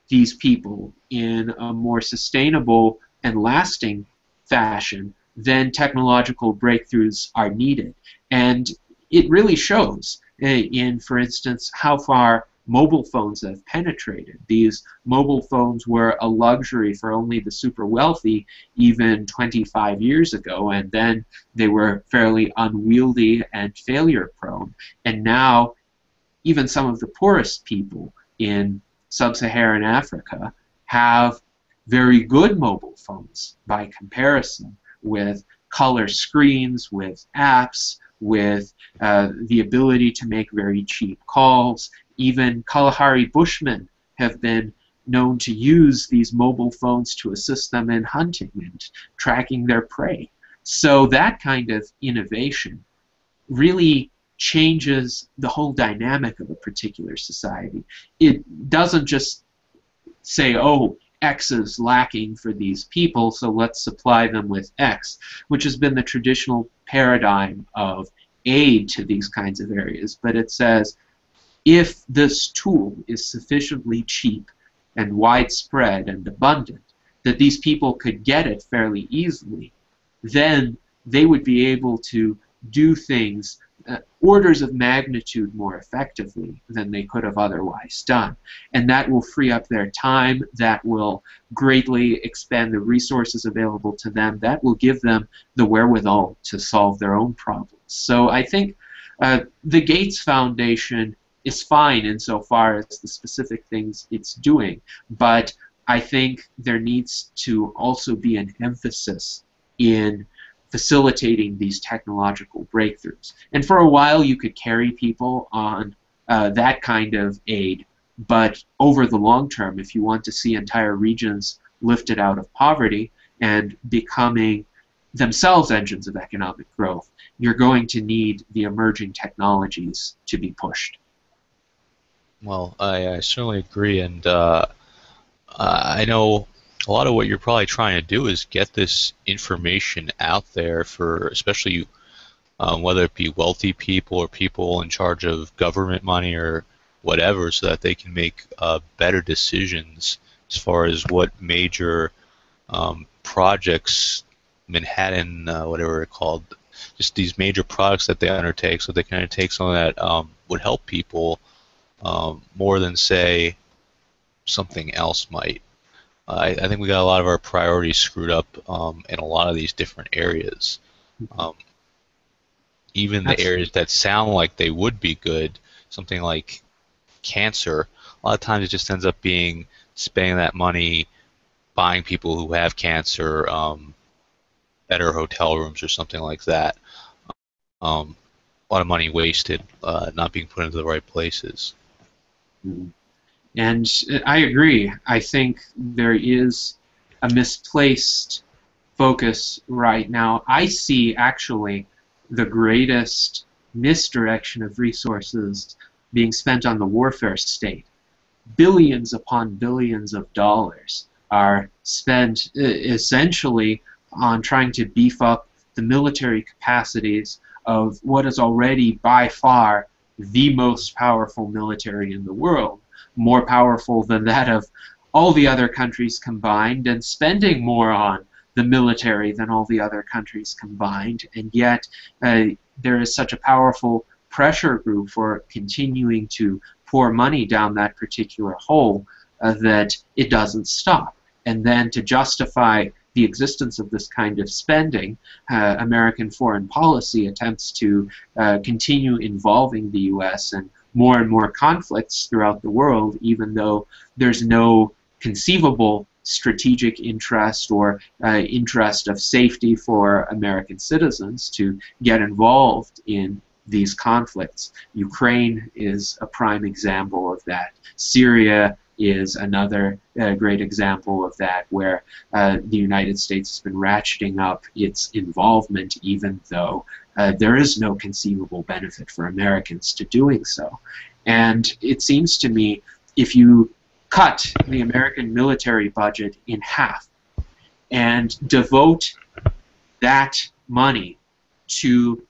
these people in a more sustainable and lasting fashion, then technological breakthroughs are needed. And it really shows in, for instance, how far mobile phones have penetrated. These mobile phones were a luxury for only the super wealthy even 25 years ago, and then they were fairly unwieldy and failure prone. And now even some of the poorest people in sub-Saharan Africa have very good mobile phones by comparison, with color screens, with apps, with the ability to make very cheap calls. Even Kalahari Bushmen have been known to use these mobile phones to assist them in hunting and tracking their prey. So that kind of innovation really changes the whole dynamic of a particular society. It doesn't just say, oh, X is lacking for these people, so let's supply them with X, which has been the traditional paradigm of aid to these kinds of areas. But it says, if this tool is sufficiently cheap and widespread and abundant that these people could get it fairly easily, then they would be able to do things orders of magnitude more effectively than they could have otherwise done. And that will free up their time, that will greatly expand the resources available to them, that will give them the wherewithal to solve their own problems. So I think The Gates Foundation is fine insofar as the specific things it's doing, but I think there needs to also be an emphasis in facilitating these technological breakthroughs. And for a while, you could carry people on that kind of aid, but over the long term, if you want to see entire regions lifted out of poverty and becoming themselves engines of economic growth, you're going to need the emerging technologies to be pushed. Well, I certainly agree, and I know a lot of what you're probably trying to do is get this information out there for especially whether it be wealthy people or people in charge of government money or whatever, so that they can make better decisions as far as what major projects, Manhattan, whatever they're called, just these major products that they undertake, so they can undertake something that would help people more than, say, something else might. I think we got a lot of our priorities screwed up in a lot of these different areas. Um, Even the Absolutely. areas that sound like they would be good, something like cancer, a lot of times it just ends up being spending that money buying people who have cancer better hotel rooms or something like that. A lot of money wasted, not being put into the right places. Mhm. And I agree. I think there is a misplaced focus right now. I see actually the greatest misdirection of resources being spent on the warfare state. Billions upon billions of dollars are spent essentially on trying to beef up the military capacities of what is already by far the most powerful military in the world, more powerful than that of all the other countries combined, and spending more on the military than all the other countries combined, and yet there is such a powerful pressure group for continuing to pour money down that particular hole that it doesn't stop. And then to justify the existence of this kind of spending, American foreign policy attempts to continue involving the U.S. in more and more conflicts throughout the world, even though there's no conceivable strategic interest or interest of safety for American citizens to get involved in these conflicts. Ukraine is a prime example of that. Syria is another great example of that, where the United States has been ratcheting up its involvement, even though there is no conceivable benefit for Americans to doing so. And it seems to me, if you cut the American military budget in half and devote that money to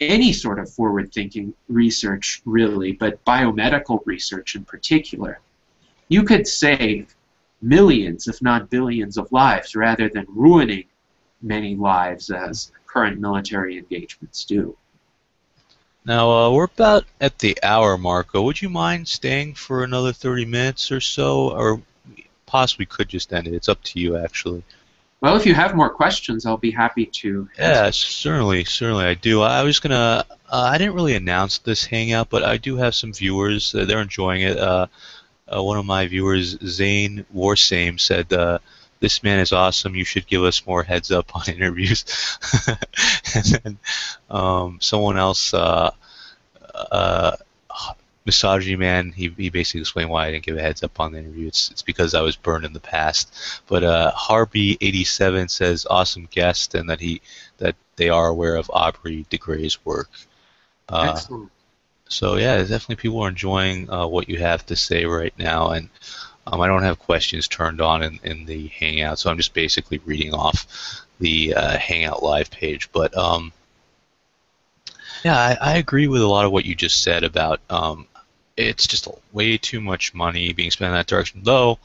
any sort of forward-thinking research, really, but biomedical research in particular, you could save millions, if not billions, of lives rather than ruining many lives as current military engagements do. Now, we're about at the hour, Marco. Would you mind staying for another 30 minutes or so? Or possibly could just end it. It's up to you, actually. Well, if you have more questions, I'll be happy to answer. Yeah, certainly, certainly I do. I was gonna, I didn't really announce this hangout, but I do have some viewers. They're enjoying it. One of my viewers, Zane Warsame, said, "This man is awesome. You should give us more heads up on interviews." And then someone else, uh, Misogyny Man, he basically explained why I didn't give a heads up on the interview. It's because I was burned in the past. But Harby87 says awesome guest, and that they are aware of Aubrey de Grey's work. Uh, Excellent. so yeah, definitely people are enjoying what you have to say right now, and I don't have questions turned on in the Hangout, so I'm just basically reading off the Hangout live page. But yeah, I agree with a lot of what you just said about it's just way too much money being spent in that direction. Though,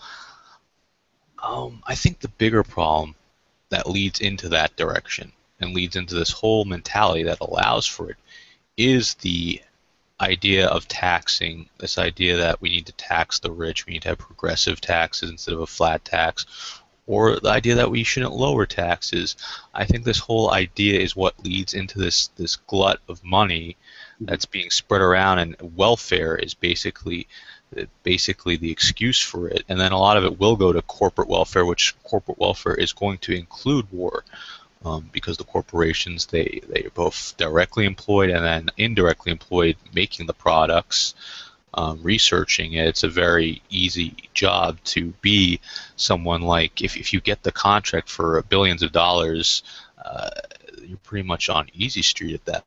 I think the bigger problem that leads into that direction and leads into this whole mentality that allows for it is the idea of taxing, this idea that we need to tax the rich, we need to have progressive taxes instead of a flat tax, or the idea that we shouldn't lower taxes. I think this whole idea is what leads into this glut of money Mhm. that's being spread around, and welfare is basically the excuse for it. And then a lot of it will go to corporate welfare, which corporate welfare is going to include war, because the corporations, they both directly employed and then indirectly employed making the products, researching it. It's a very easy job to be someone like, if you get the contract for billions of dollars, uh, you're pretty much on easy street at that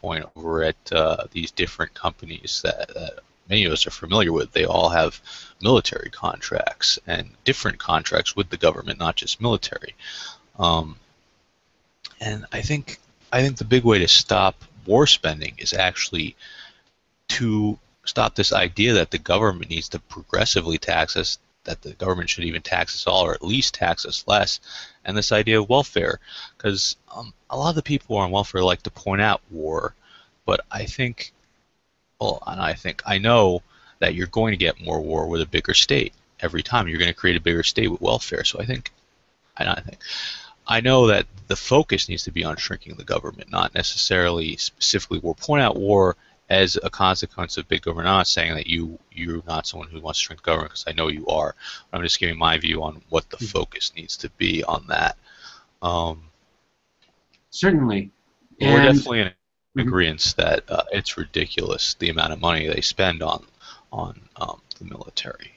point over at these different companies that many of us are familiar with. They all have military contracts and different contracts with the government, not just military. Um, and I think the big way to stop war spending is actually to stop this idea that the government needs to progressively tax us, that the government should even tax us all, or at least tax us less, and this idea of welfare. Because a lot of the people who are on welfare like to point out war, but I know that you're going to get more war with a bigger state. Every time you're going to create a bigger state with welfare. So I know that the focus needs to be on shrinking the government, not necessarily specifically war. Point out war as a consequence of big government. I'm not saying that you're not someone who wants to shrink the government, because I know you are. I'm just giving my view on what the Mhm. focus needs to be on that. Um, Certainly. but we're And definitely in mhm, agreement that it's ridiculous the amount of money they spend on the military.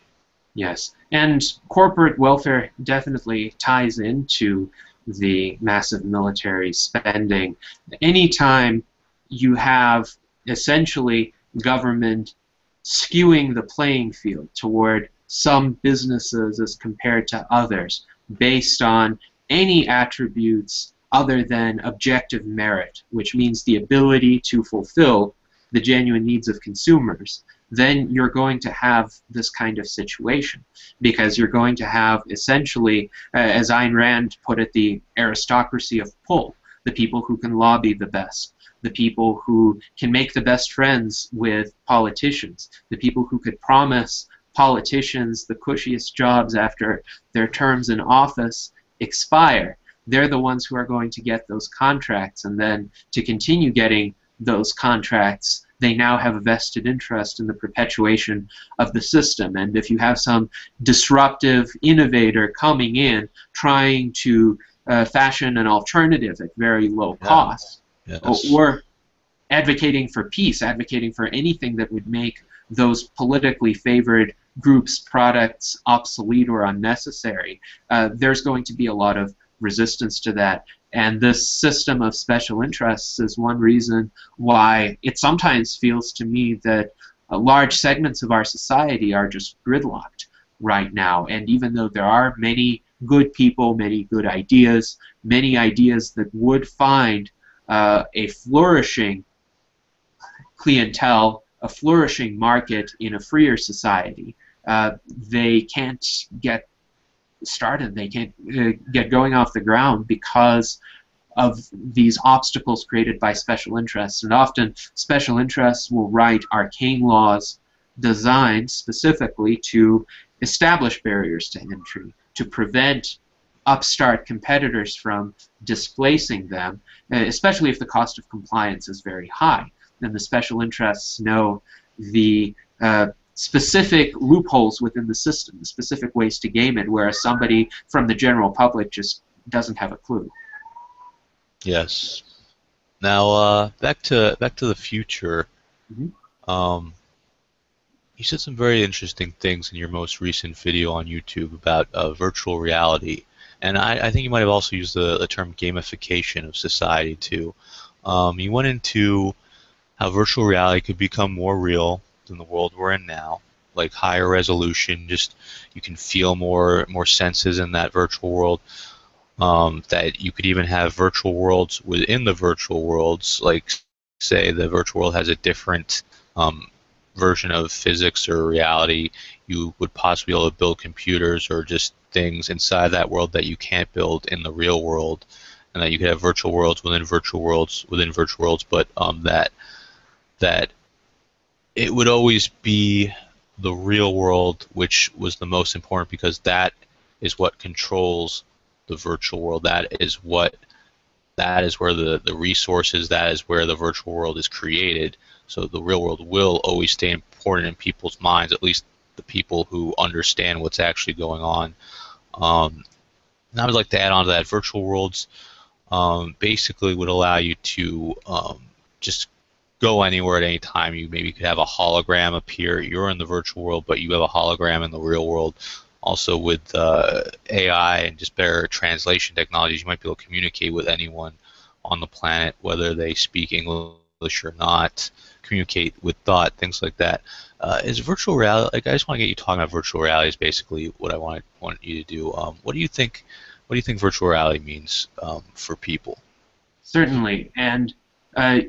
yes, and corporate welfare definitely ties into the massive military spending. Anytime you have essentially government skewing the playing field toward some businesses as compared to others based on any attributes other than objective merit, which means the ability to fulfill the genuine needs of consumers, then you're going to have this kind of situation, because you're going to have essentially, as Ayn Rand put it, the aristocracy of pull, the people who can lobby the best, the people who can make the best friends with politicians, the people who could promise politicians the cushiest jobs after their terms in office expire. They're the ones who are going to get those contracts, and then to continue getting those contracts, they now have a vested interest in the perpetuation of the system. And if you have some disruptive innovator coming in trying to fashion an alternative at very low Yeah. cost, Yes. or advocating for peace, advocating for anything that would make those politically favored groups' products obsolete or unnecessary, there's going to be a lot of resistance to that. And this system of special interests is one reason why it sometimes feels to me that large segments of our society are just gridlocked right now. And even though there are many good people, many good ideas, many ideas that would find a flourishing clientele, a flourishing market in a freer society, they can't get started. They can't get going off the ground because of these obstacles created by special interests. And often special interests will write arcane laws designed specifically to establish barriers to entry, to prevent upstart competitors from displacing them, especially if the cost of compliance is very high. And the special interests know the specific loopholes within the system, the specific ways to game it, whereas somebody from the general public just doesn't have a clue. Yes. Now, back to the future. Mhm. Um, you said some very interesting things in your most recent video on YouTube about virtual reality, and I think you might have also used the term gamification of society too. You went into how virtual reality could become more real than the world we're in now, like higher resolution. Just you can feel more senses in that virtual world. That you could even have virtual worlds within the virtual worlds, like say the virtual world has a different um, version of physics or reality. You would possibly be able to build computers or just things inside that world that you can't build in the real world, and that you could have virtual worlds within virtual worlds within virtual worlds, but that it would always be the real world which was the most important, because that is what controls the virtual world. That is what that is where the resources, that is where the virtual world is created. So the real world will always stay important in people's minds, at least the people who understand what's actually going on. And I would like to add on to that, virtual worlds basically would allow you to just go anywhere at any time. You maybe could have a hologram appear. You're in the virtual world, but you have a hologram in the real world. Also, with AI and just better translation technologies, you might be able to communicate with anyone on the planet, whether they speak English or not, communicate with thought, things like that. Is virtual reality, like, I just want to get you talking about virtual reality is basically what I want you to do. What do you think virtual reality means for people? Certainly, and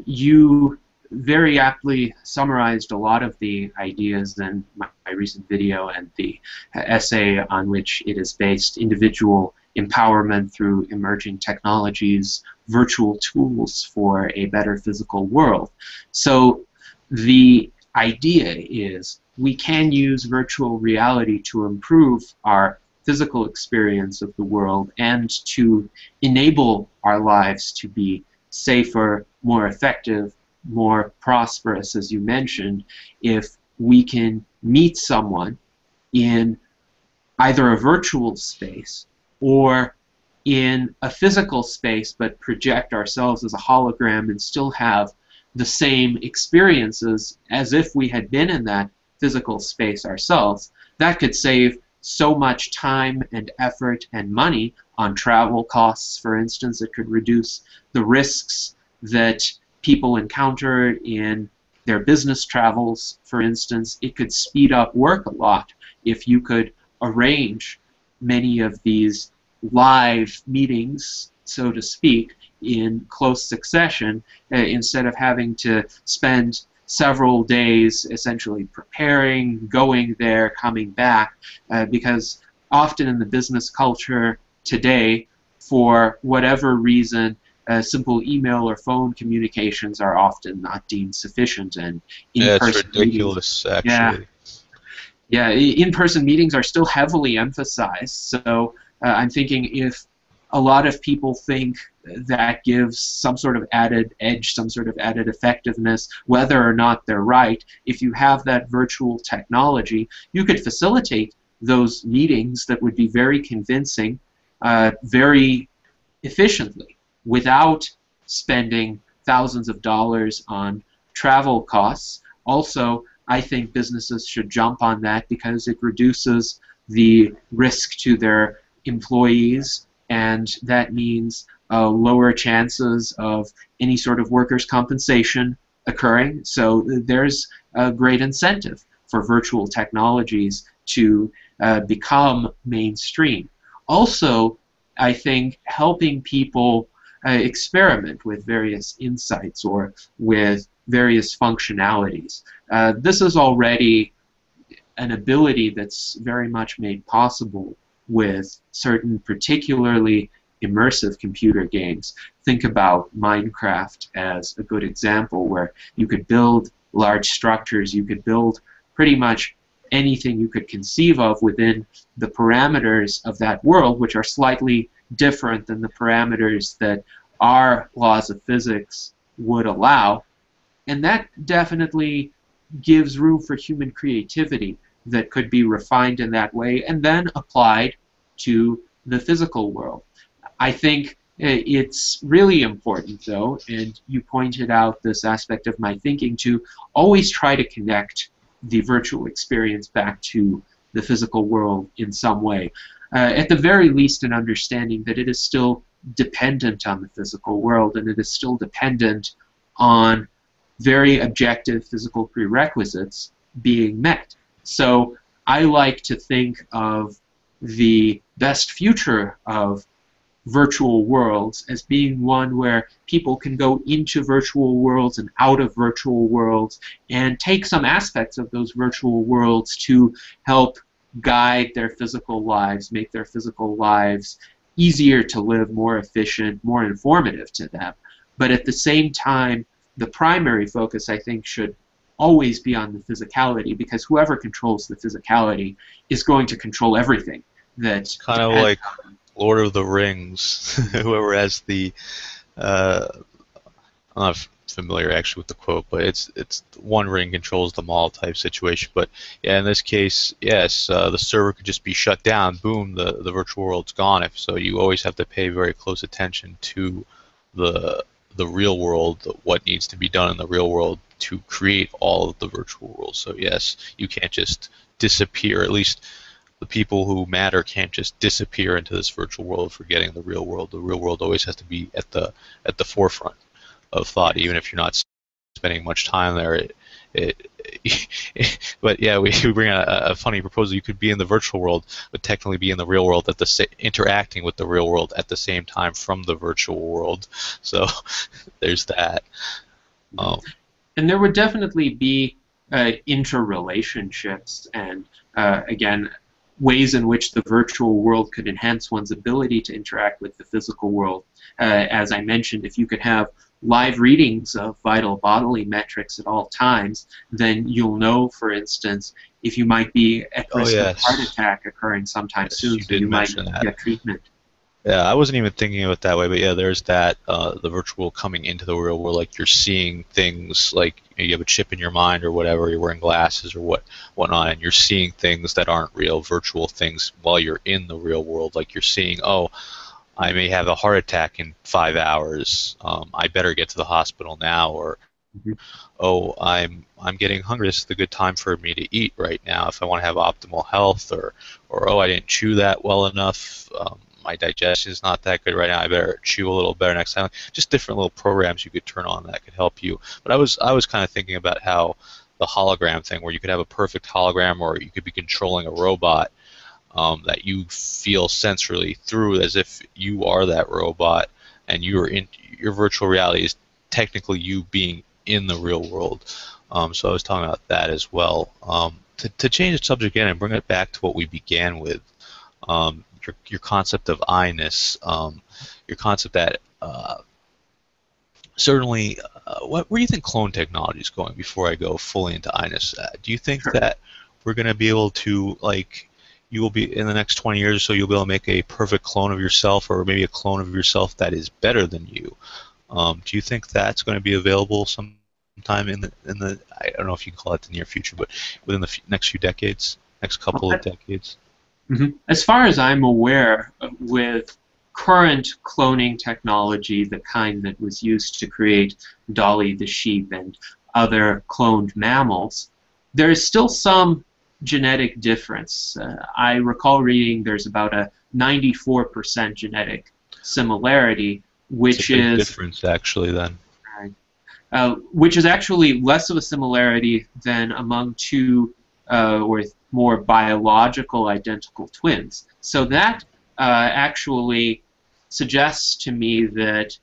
you very aptly summarized a lot of the ideas in my recent video and the essay on which it is based: individual empowerment through emerging technologies, virtual tools for a better physical world. So the idea is we can use virtual reality to improve our physical experience of the world and to enable our lives to be safer, more effective, more prosperous, as you mentioned, if we can meet someone in either a virtual space or in a physical space, but project ourselves as a hologram and still have the same experiences as if we had been in that physical space ourselves. That could save so much time and effort and money on travel costs, for instance. It could reduce the risks that people encounter in their business travels, for instance. It could speed up work a lot if you could arrange many of these live meetings, so to speak, in close succession, instead of having to spend several days essentially preparing, going there, coming back, because often in the business culture today, for whatever reason, simple email or phone communications are often not deemed sufficient, and Yeah, it's in-person ridiculous, meetings, yeah, actually. yeah, in-person meetings are still heavily emphasized. So I'm thinking if a lot of people think that gives some sort of added edge, some sort of added effectiveness, whether or not they're right, if you have that virtual technology, you could facilitate those meetings that would be very convincing, very efficiently, without spending thousands of dollars on travel costs. Also, I think businesses should jump on that because it reduces the risk to their employees, and that means lower chances of any sort of workers' compensation occurring. So there's a great incentive for virtual technologies to become mainstream. Also, I think helping people experiment with various insights or with various functionalities. This is already an ability that's very much made possible with certain particularly immersive computer games. Think about Minecraft as a good example, where you could build large structures, you could build pretty much anything you could conceive of within the parameters of that world, which are slightly different than the parameters that our laws of physics would allow. And that definitely gives room for human creativity that could be refined in that way and then applied to the physical world. I think it's really important, though, and you pointed out this aspect of my thinking, to always try to connect the virtual experience back to the physical world in some way. At the very least, an understanding that it is still dependent on the physical world, and it is still dependent on very objective physical prerequisites being met. So I like to think of the best future of virtual worlds as being one where people can go into virtual worlds and out of virtual worlds and take some aspects of those virtual worlds to help guide their physical lives, make their physical lives easier to live, more efficient, more informative to them. But at the same time, the primary focus, I think, should always be on the physicality, because whoever controls the physicality is going to control everything. That Kind of like Lord of the Rings. Whoever has the uh, I'm not familiar actually with the quote, but it's one ring controls them all type situation. But yeah, in this case, yes, the server could just be shut down. Boom, the virtual world's gone. If so, you always have to pay very close attention to the the real world, what needs to be done in the real world to create all of the virtual worlds. So yes, you can't just disappear. At least the people who matter can't just disappear into this virtual world, forgetting the real world. The real world always has to be at the forefront of thought, even if you're not spending much time there. But yeah, we bring a funny proposal. You could be in the virtual world, but technically be in the real world interacting with the real world at the same time from the virtual world. So there's that. Um, And there would definitely be interrelationships and, again, ways in which the virtual world could enhance one's ability to interact with the physical world. As I mentioned, if you could have live readings of vital bodily metrics at all times, then you'll know, for instance, if you might be at oh risk of a heart yes, attack occurring sometime yes, soon, you so did you might mention that. get treatment. Yeah, I wasn't even thinking of it that way, but yeah, there's that the virtual coming into the real world, like you're seeing things, like you have a chip in your mind or whatever, you're wearing glasses or whatnot, and you're seeing things that aren't real, virtual things while you're in the real world. Like you're seeing, oh, I may have a heart attack in 5 hours. I better get to the hospital now, or Mhm. oh, I'm getting hungry. This is the good time for me to eat right now if I want to have optimal health, or oh, I didn't chew that well enough. My digestion is not that good right now. I better chew a little better next time. Just different little programs you could turn on that could help you. But I was kind of thinking about how the hologram thing, where you could have a perfect hologram, or you could be controlling a robot that you feel sensorily through, as if you are that robot, and you are in your virtual reality is technically you being in the real world. So I was talking about that as well. To change the subject again and bring it back to what we began with, your concept of I-ness, your concept that certainly, where do you think clone technology is going before I go fully into I-ness? Do you think Sure. that we're going to be able to, like, you will be, in the next 20 years or so, you'll be able to make a perfect clone of yourself, or maybe a clone of yourself that is better than you? Do you think that's going to be available sometime in the I don't know if you can call it the near future, but within the next few decades, next couple of decades? As far as I'm aware, with current cloning technology, the kind that was used to create Dolly the sheep and other cloned mammals, there is still some genetic difference. I recall reading there's about a 94% genetic similarity, It's a which big is difference, actually. Then which is actually less of a similarity than among two or more biological identical twins. So that actually suggests to me that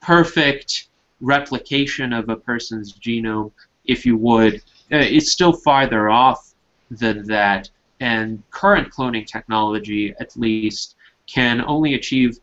perfect replication of a person's genome, if you would, is still farther off than that. And current cloning technology, at least, can only achieve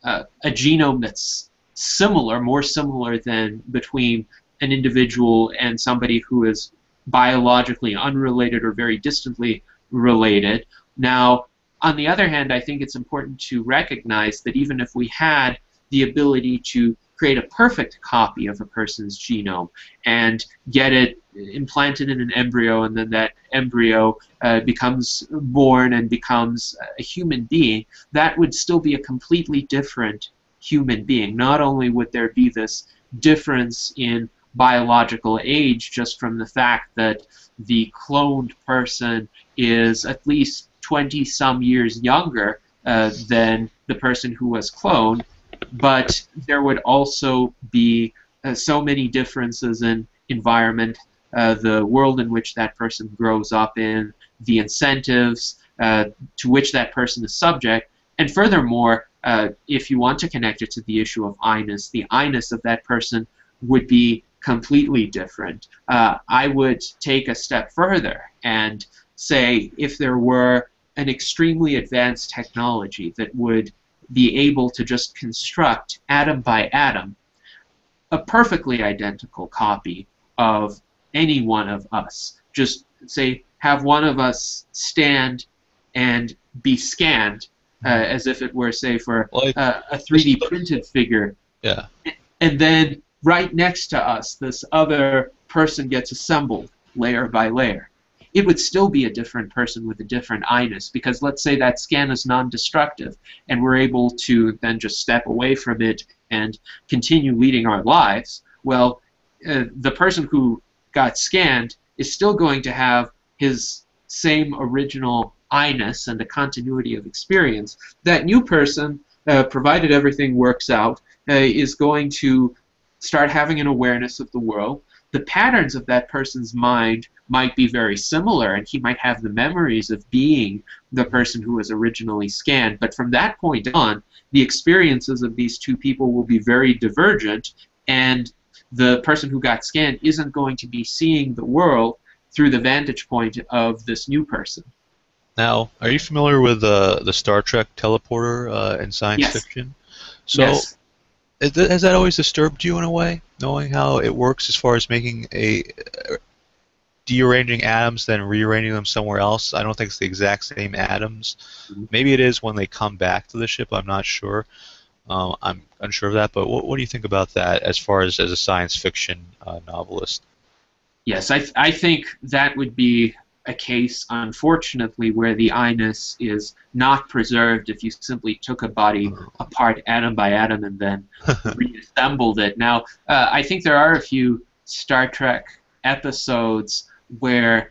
a genome that's similar, more similar than between an individual and somebody who is biologically unrelated or very distantly related. Now, on the other hand, I think it's important to recognize that even if we had the ability to create a perfect copy of a person's genome and get it implanted in an embryo, and then that embryo becomes born and becomes a human being, that would still be a completely different human being. Not only would there be this difference in biological age just from the fact that the cloned person is at least 20 some years younger than the person who was cloned, but there would also be so many differences in environment, the world in which that person grows up in, the incentives to which that person is subject, and furthermore, if you want to connect it to the issue of I-ness, the I-ness of that person would be completely different. I would take a step further and say if there were an extremely advanced technology that would be able to just construct atom by atom a perfectly identical copy of any one of us. Just say have one of us stand and be scanned as if it were, say, for well, a just 3D printed figure. Yeah. And then right next to us, this other person gets assembled layer by layer. It would still be a different person with a different I-ness, because let's say that scan is non-destructive and we're able to then just step away from it and continue leading our lives. Well, the person who got scanned is still going to have his same original I-ness and the continuity of experience. That new person, provided everything works out, is going to start having an awareness of the world. The patterns of that person's mind might be very similar, and he might have the memories of being the person who was originally scanned. But from that point on, the experiences of these two people will be very divergent, and the person who got scanned isn't going to be seeing the world through the vantage point of this new person. Now, are you familiar with the Star Trek teleporter in science Yes. fiction? So, Yes. has that always disturbed you in a way, knowing how it works as far as making dearranging atoms, then rearranging them somewhere else? I don't think it's the exact same atoms. Maybe it is when they come back to the ship. I'm not sure. I'm unsure of that. But what do you think about that as far as a science fiction novelist? Yes, I think that would be a case, unfortunately, where the I-ness is not preserved if you simply took a body apart atom by atom and then reassembled it. Now, I think there are a few Star Trek episodes where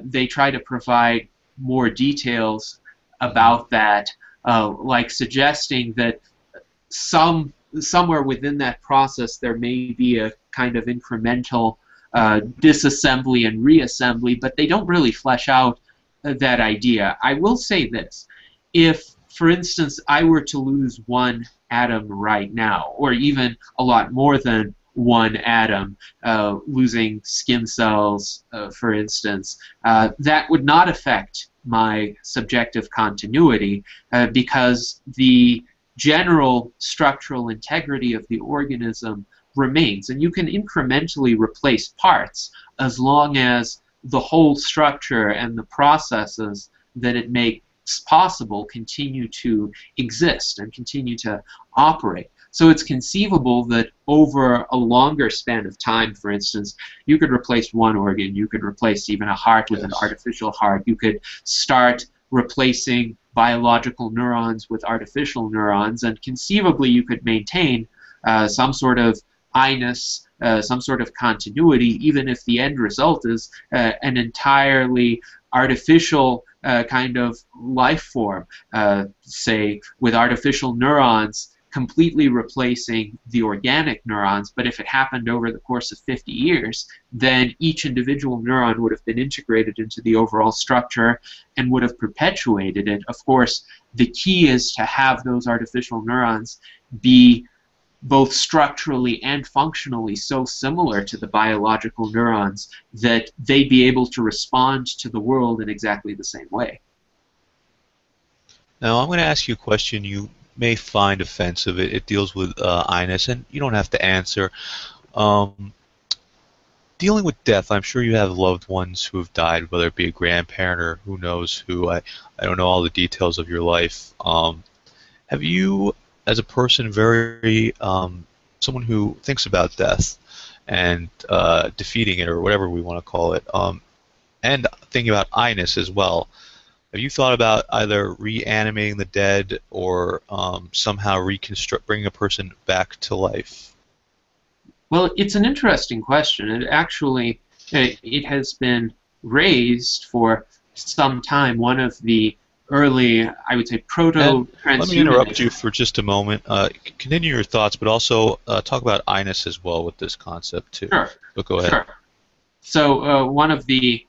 they try to provide more details about that, like suggesting that somewhere within that process there may be a kind of incremental disassembly and reassembly, but they don't really flesh out that idea. I will say this. If, for instance, I were to lose one atom right now, or even a lot more than one atom, losing skin cells, for instance, that would not affect my subjective continuity because the general structural integrity of the organism remains, and you can incrementally replace parts as long as the whole structure and the processes that it makes possible continue to exist and continue to operate. So it's conceivable that over a longer span of time, for instance, you could replace one organ, you could replace even a heart with an artificial heart, you could start replacing biological neurons with artificial neurons, and conceivably you could maintain some sort of I-ness, some sort of continuity, even if the end result is an entirely artificial kind of life form, say with artificial neurons completely replacing the organic neurons. But if it happened over the course of 50 years, then each individual neuron would have been integrated into the overall structure and would have perpetuated it. Of course, the key is to have those artificial neurons be both structurally and functionally so similar to the biological neurons that they be able to respond to the world in exactly the same way. Now, I'm going to ask you a question you may find offensive. It deals with I-ness, and you don't have to answer. Dealing with death, I'm sure you have loved ones who have died, whether it be a grandparent or who knows who. I don't know all the details of your life. Have you, as a person, someone who thinks about death and defeating it, or whatever we want to call it, and thinking about I-ness as well, have you thought about either reanimating the dead or somehow bringing a person back to life? Well, it's an interesting question. It actually, it has been raised for some time. One of the early, I would say, proto-transhumanists. Let me interrupt you for just a moment. Continue your thoughts, but also talk about I-ness as well with this concept too. Sure. But go ahead. Sure. So one of the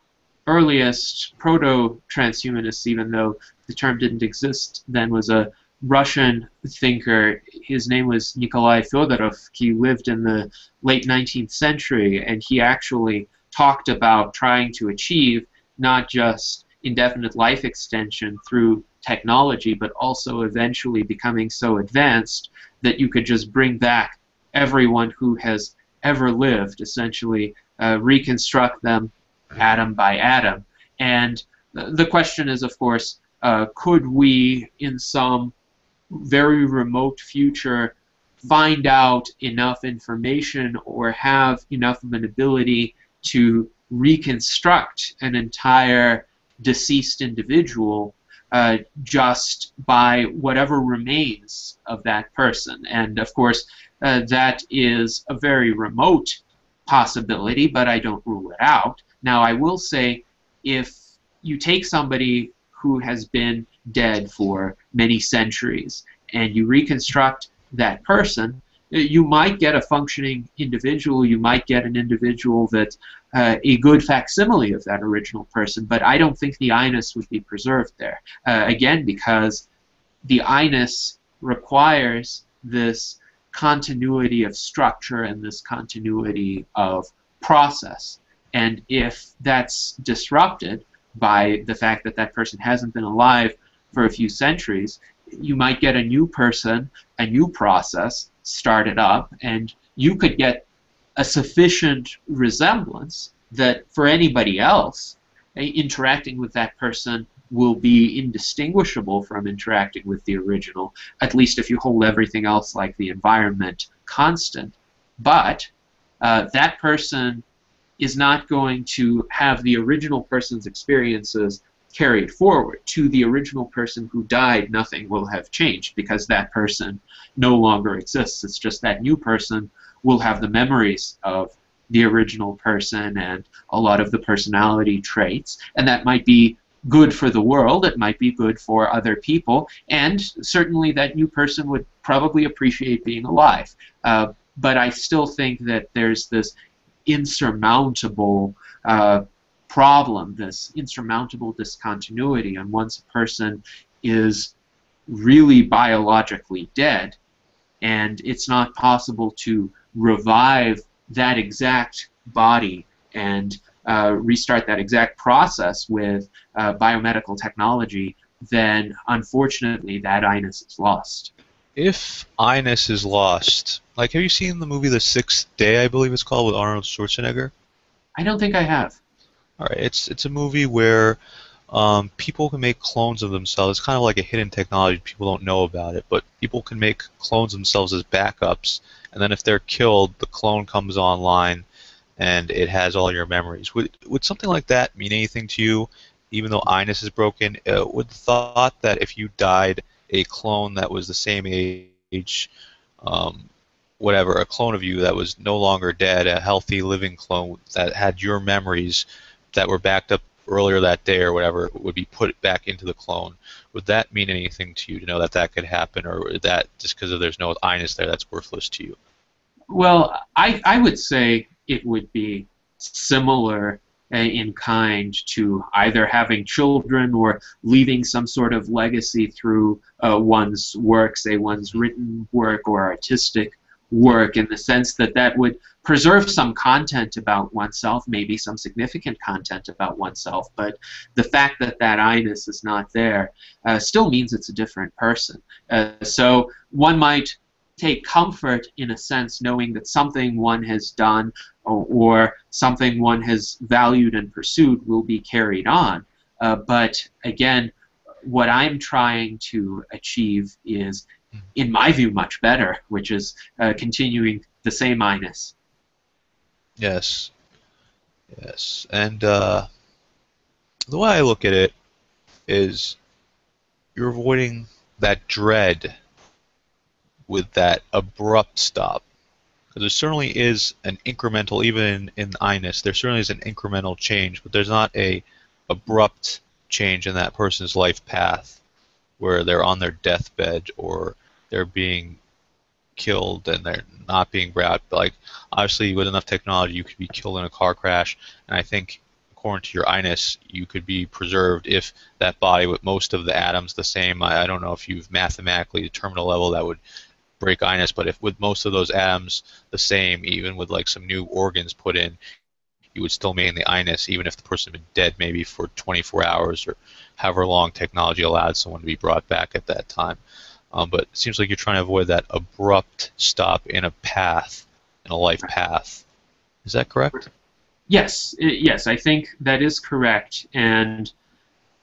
earliest proto-transhumanists, even though the term didn't exist then, was a Russian thinker. His name was Nikolai Fyodorov. He lived in the late 19th century, and he actually talked about trying to achieve not just indefinite life extension through technology, but also eventually becoming so advanced that you could just bring back everyone who has ever lived, essentially reconstruct them atom by atom. And the question is, of course, could we, in some very remote future, find out enough information or have enough of an ability to reconstruct an entire deceased individual just by whatever remains of that person. And of course, that is a very remote possibility, but I don't rule it out. Now, I will say, if you take somebody who has been dead for many centuries and you reconstruct that person, you might get a functioning individual, you might get an individual that's a good facsimile of that original person, but I don't think the I-ness would be preserved there. Again, because the I-ness requires this continuity of structure and this continuity of process. And if that's disrupted by the fact that that person hasn't been alive for a few centuries, you might get a new person, a new process started up, and you could get a sufficient resemblance that for anybody else, interacting with that person will be indistinguishable from interacting with the original, at least if you hold everything else like the environment constant. But that person is not going to have the original person's experiences carried forward. To the original person who died, nothing will have changed because that person no longer exists. It's just that new person will have the memories of the original person and a lot of the personality traits, and that might be good for the world, it might be good for other people, and certainly that new person would probably appreciate being alive. But I still think that there's this insurmountable problem, this insurmountable discontinuity, and once a person is really biologically dead and it's not possible to revive that exact body and restart that exact process with biomedical technology, then unfortunately that I-ness is lost. If I-ness is lost, like, have you seen the movie The Sixth Day, I believe it's called, with Arnold Schwarzenegger? I don't think I have. All right, it's a movie where people can make clones of themselves. It's kind of like a hidden technology. People don't know about it, but people can make clones of themselves as backups, and then if they're killed, the clone comes online, and it has all your memories. Would something like that mean anything to you, even though I-ness is broken? Would the thought that if you died, a clone that was the same age, whatever, a clone of you that was no longer dead, a healthy living clone that had your memories that were backed up earlier that day or whatever, would be put back into the clone, would that mean anything to you to know that that could happen, or that just because there's no I-ness there, that's worthless to you? Well, I would say it would be similar in kind to either having children or leaving some sort of legacy through one's work, say one's written work or artistic work, in the sense that that would preserve some content about oneself, maybe some significant content about oneself, but the fact that that I-ness is not there still means it's a different person. So one might take comfort, in a sense, knowing that something one has done or something one has valued and pursued will be carried on. But again, what I'm trying to achieve is, in my view, much better, which is continuing the same I-ness. Yes. Yes. And the way I look at it is you're avoiding that dread with that abrupt stop. Because there certainly is an incremental, even in I-ness, there certainly is an incremental change, but there's not a abrupt change in that person's life path where they're on their deathbed or they're being killed and they're not being brought. Like, obviously, with enough technology, you could be killed in a car crash, and I think, according to your I-ness, you could be preserved if that body, with most of the atoms the same. I don't know if you've mathematically determined a level that would break I-ness, but if with most of those atoms the same, even with like some new organs put in, you would still maintain the I-ness, even if the person had been dead maybe for 24 hours or however long technology allowed someone to be brought back at that time. But it seems like you're trying to avoid that abrupt stop in a path, in a life path. Is that correct? Yes, yes, I think that is correct. And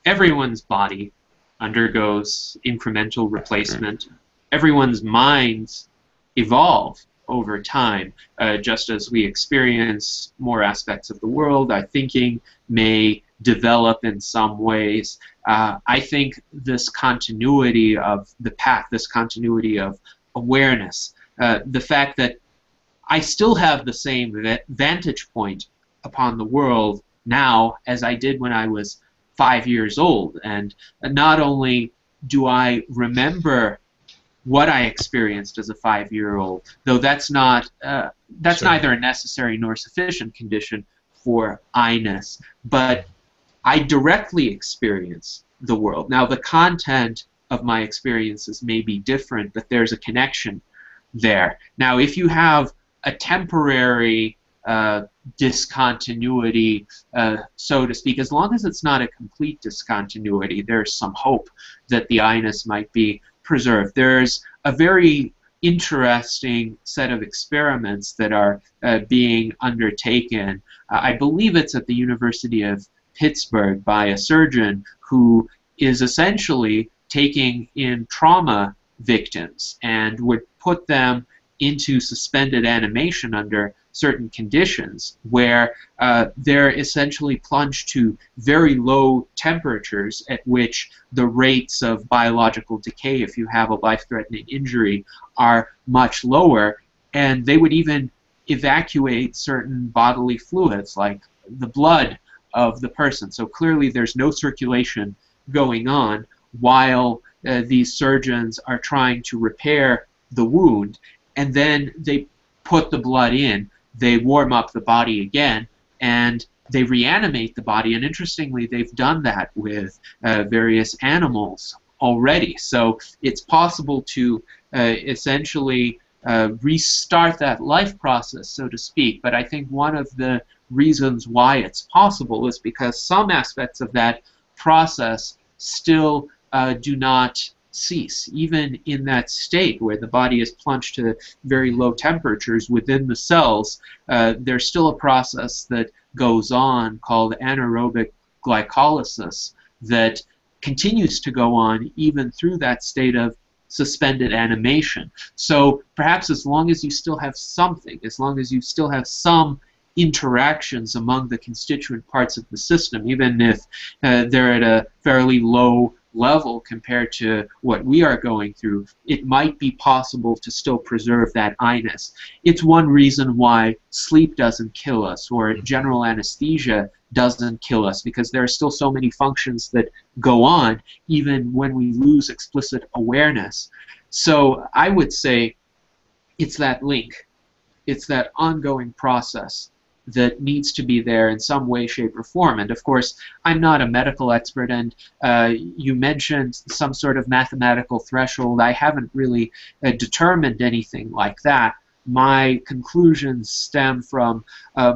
everyone's body undergoes incremental replacement. Everyone's minds evolve over time. Just as we experience more aspects of the world, our thinking may develop in some ways. I think this continuity of the path, this continuity of awareness, the fact that I still have the same vantage point upon the world now as I did when I was 5 years old. And not only do I remember what I experienced as a 5-year-old, though that's not that's Sure. neither a necessary nor sufficient condition for I-ness, but I directly experience the world. Now, the content of my experiences may be different, but there's a connection there. Now, if you have a temporary discontinuity, so to speak, as long as it's not a complete discontinuity, there's some hope that the I-ness might be preserved. There's a very interesting set of experiments that are being undertaken. I believe it's at the University of Pittsburgh by a surgeon who is essentially taking in trauma victims and would put them into suspended animation under certain conditions where they're essentially plunged to very low temperatures at which the rates of biological decay, if you have a life-threatening injury, are much lower, and they would even evacuate certain bodily fluids like the blood of the person. So clearly there's no circulation going on while these surgeons are trying to repair the wound, and then they put the blood in, they warm up the body again, and they reanimate the body. And interestingly, they've done that with various animals already. So it's possible to essentially restart that life process, so to speak. But I think one of the reasons why it's possible is because some aspects of that process still do not cease. Even in that state where the body is plunged to very low temperatures within the cells, there's still a process that goes on called anaerobic glycolysis that continues to go on even through that state of suspended animation. So perhaps as long as you still have something, as long as you still have some interactions among the constituent parts of the system, even if they're at a fairly low level compared to what we are going through, it might be possible to still preserve that I-ness. It's one reason why sleep doesn't kill us or general anesthesia doesn't kill us, because there are still so many functions that go on even when we lose explicit awareness. So I would say it's that link, it's that ongoing process that needs to be there in some way, shape, or form. And of course, I'm not a medical expert, and you mentioned some sort of mathematical threshold. I haven't really determined anything like that. My conclusions stem from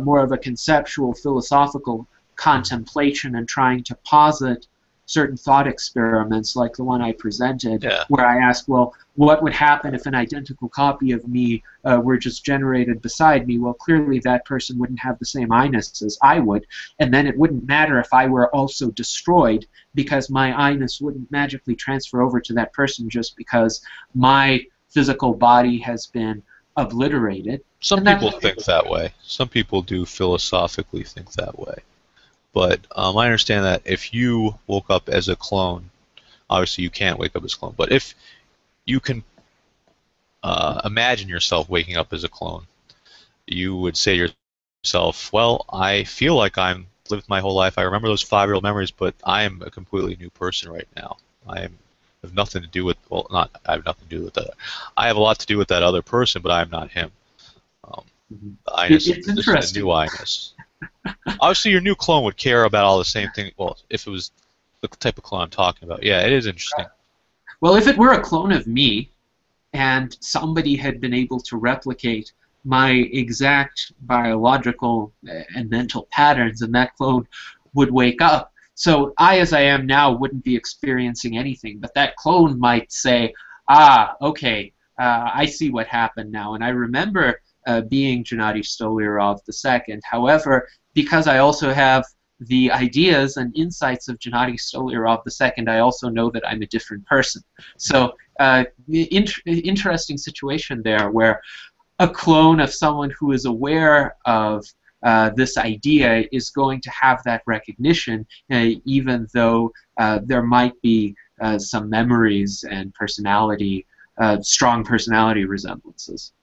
more of a conceptual, philosophical contemplation and trying to posit certain thought experiments like the one I presented, Yeah. where I asked, well, what would happen if an identical copy of me were just generated beside me? Well, clearly that person wouldn't have the same I-ness as I would, and then it wouldn't matter if I were also destroyed, because my I-ness wouldn't magically transfer over to that person just because my physical body has been obliterated. Some people think that way. Some people do philosophically think that way. But I understand that if you woke up as a clone, obviously you can't wake up as a clone, but if you can imagine yourself waking up as a clone, you would say to yourself, well, I feel like I'm lived my whole life. I remember those 5-year-old memories, but I am a completely new person right now. Have nothing to do with, well, not, I have nothing to do with that. I have a lot to do with that other person, but I'm not him. The I-ness, It's this is interesting. a new I-ness. Obviously, your new clone would care about all the same things. Well, if it was the type of clone I'm talking about. Yeah, it is interesting. Well, if it were a clone of me, and somebody had been able to replicate my exact biological and mental patterns, and that clone would wake up. So I, as I am now, wouldn't be experiencing anything, but that clone might say, ah, okay, I see what happened now. And I remember being Gennady Stolyarov II. However, because I also have the ideas and insights of Gennady Stolyarov II, I also know that I'm a different person. So interesting situation there where a clone of someone who is aware of this idea is going to have that recognition, even though there might be some memories and personality, strong personality resemblances.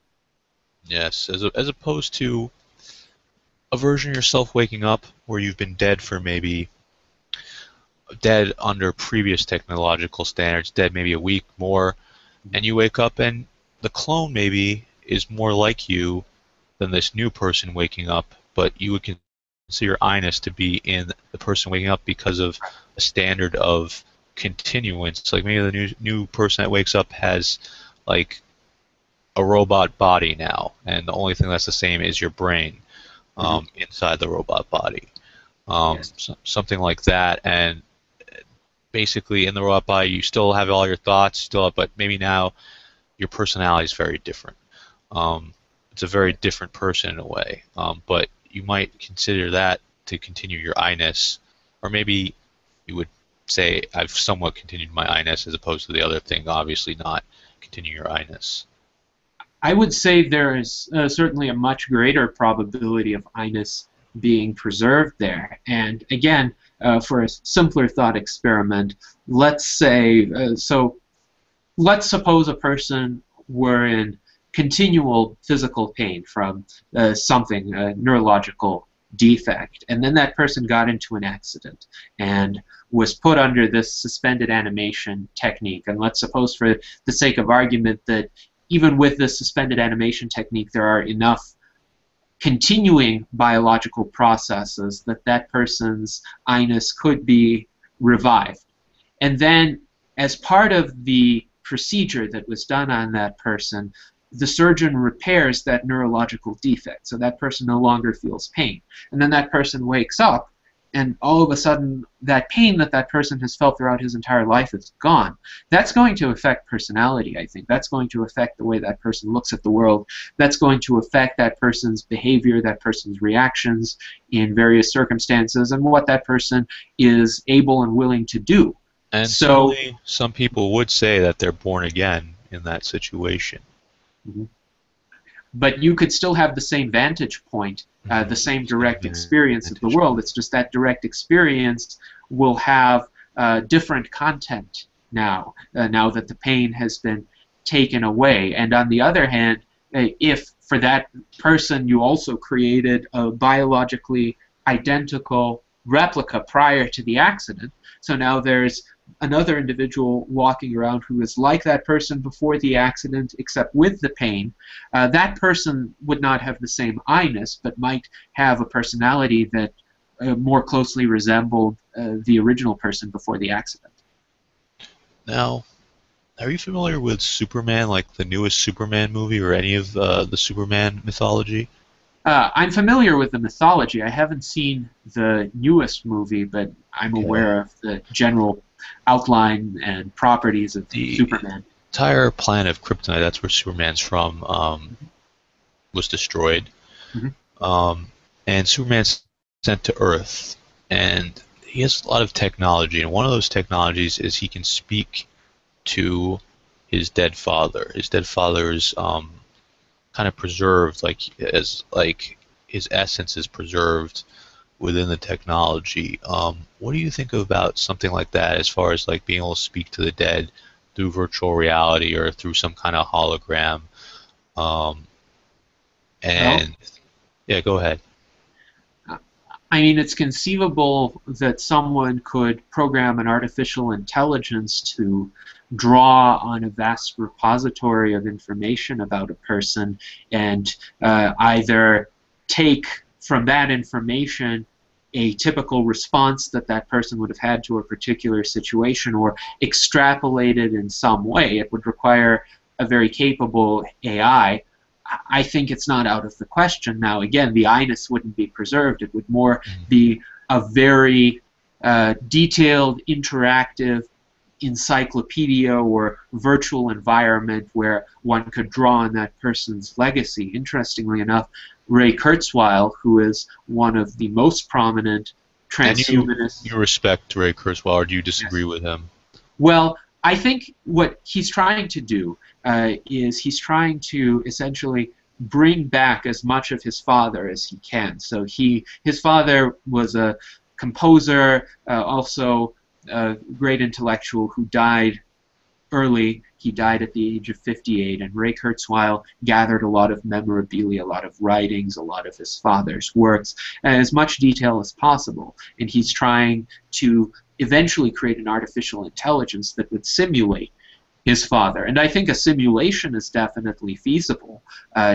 Yes, as opposed to a version of yourself waking up where you've been dead for maybe dead under previous technological standards, dead maybe a week more, and you wake up and the clone maybe is more like you than this new person waking up, but you would consider I-ness to be in the person waking up because of a standard of continuance. Like maybe the new person that wakes up has like a robot body now, and the only thing that's the same is your brain inside the robot body. Yes. Something like that, and basically in the robot body you still have all your thoughts, but maybe now your personality is very different. It's a very different person in a way, but you might consider that to continue your I-ness, or maybe you would say I've somewhat continued my I-ness as opposed to the other thing, obviously not continue your I-ness. I would say there is certainly a much greater probability of I-ness being preserved there. And again, for a simpler thought experiment, let's say, let's suppose a person were in continual physical pain from something, a neurological defect, and then that person got into an accident and was put under this suspended animation technique. And let's suppose, for the sake of argument, that even with this suspended animation technique, there are enough continuing biological processes that that person's I-ness could be revived. And then, as part of the procedure that was done on that person, the surgeon repairs that neurological defect, so that person no longer feels pain. And then that person wakes up, and all of a sudden, that pain that that person has felt throughout his entire life is gone. That's going to affect personality, I think. That's going to affect the way that person looks at the world. That's going to affect that person's behavior, that person's reactions in various circumstances, and what that person is able and willing to do. And so, some people would say that they're born again in that situation. But you could still have the same vantage point, the same direct experience of the world. It's just that direct experience will have different content now, now that the pain has been taken away. And on the other hand, if for that person you also created a biologically identical replica prior to the accident, so now there's another individual walking around who is like that person before the accident, except with the pain, that person would not have the same I-ness, but might have a personality that more closely resembled the original person before the accident. Now, are you familiar with Superman, like the newest Superman movie, or any of the Superman mythology? I'm familiar with the mythology. I haven't seen the newest movie, but I'm aware of the general outline and properties of the Superman. Entire planet of Kryptonite, that's where Superman's from, was destroyed. And Superman's sent to Earth, and he has a lot of technology, and one of those technologies is he can speak to his dead father. His dead father is kind of preserved, like his essence is preserved within the technology. What do you think about something like that, as far as like being able to speak to the dead through virtual reality or through some kind of hologram? Yeah, go ahead. I mean, it's conceivable that someone could program an artificial intelligence to draw on a vast repository of information about a person and either take from that information a typical response that that person would have had to a particular situation, or extrapolate it in some way. It would require a very capable AI. I think it's not out of the question. Now, again, the I-ness wouldn't be preserved. It would more be a very detailed, interactive encyclopedia or virtual environment where one could draw on that person's legacy. Interestingly enough, Ray Kurzweil, who is one of the most prominent And transhumanists. you respect Ray Kurzweil, or do you Yes. disagree with him? Well, I think what he's trying to do is he's trying to essentially bring back as much of his father as he can. So his father was a composer, also a great intellectual who died early. He died at the age of 58, and Ray Kurzweil gathered a lot of memorabilia, a lot of writings, a lot of his father's works, as much detail as possible. And he's trying to eventually create an artificial intelligence that would simulate his father. And I think a simulation is definitely feasible,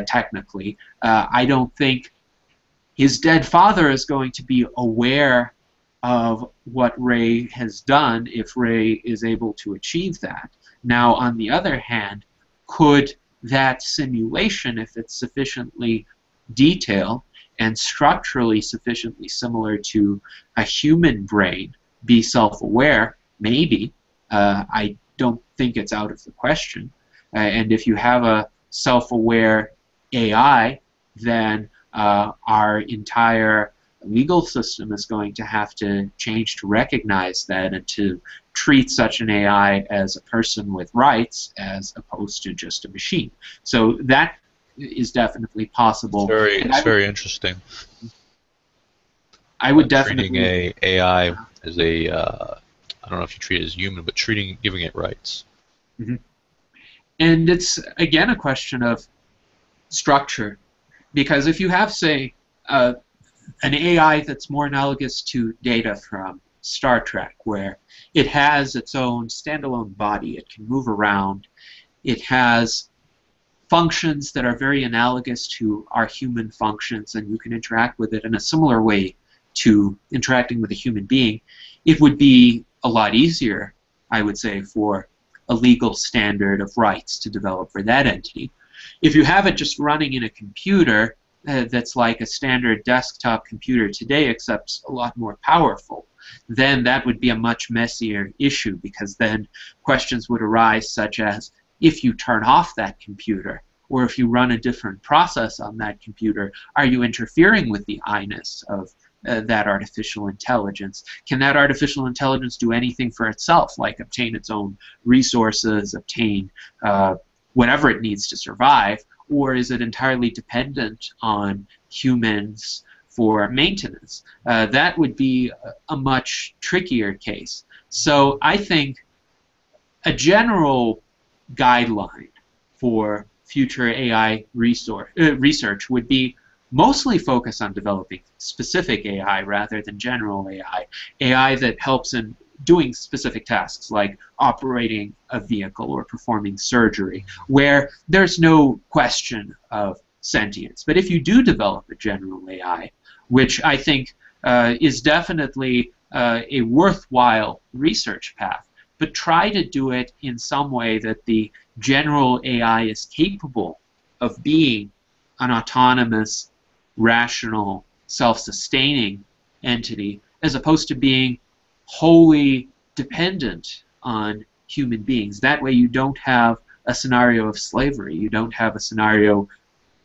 technically. I don't think his dead father is going to be aware of what Ray has done if Ray is able to achieve that. Now, on the other hand, could that simulation, if it's sufficiently detailed and structurally sufficiently similar to a human brain, be self-aware? Maybe. I don't think it's out of the question. And if you have a self-aware AI, then our entire legal system is going to have to change to recognize that and to treat such an AI as a person with rights as opposed to just a machine. So that is definitely possible. It's very interesting. I would Treating definitely a AI as a I don't know if you treat it as human, but giving it rights. Mhm. And it's again a question of structure, because if you have, say, an AI that's more analogous to Data from Star Trek, where it has its own standalone body, it can move around, it has functions that are very analogous to our human functions, and you can interact with it in a similar way to interacting with a human being, it would be a lot easier, I would say, for a legal standard of rights to develop for that entity. If you have it just running in a computer that's like a standard desktop computer today, except a lot more powerful, then that would be a much messier issue, because then questions would arise such as, if you turn off that computer, or if you run a different process on that computer, are you interfering with the I-ness of that artificial intelligence? Can that artificial intelligence do anything for itself, like obtain its own resources, obtain whatever it needs to survive, or is it entirely dependent on humans for maintenance? That would be a much trickier case. So I think a general guideline for future AI research would be mostly focus on developing specific AI rather than general AI. AI that helps in doing specific tasks like operating a vehicle or performing surgery, where there's no question of sentience. But if you do develop a general AI, which I think is definitely a worthwhile research path, but try to do it in some way that the general AI is capable of being an autonomous, rational, self-sustaining entity, as opposed to being wholly dependent on human beings. That way you don't have a scenario of slavery. You don't have a scenario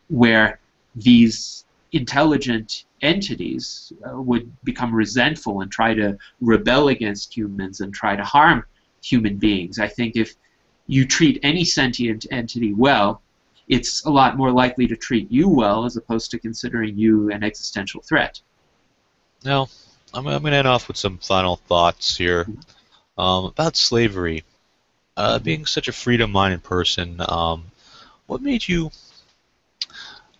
where these intelligent entities would become resentful and try to rebel against humans and try to harm human beings. I think if you treat any sentient entity well, it's a lot more likely to treat you well, as opposed to considering you an existential threat. Now, I'm going to end off with some final thoughts here about slavery. Being such a freedom-minded person, what made you...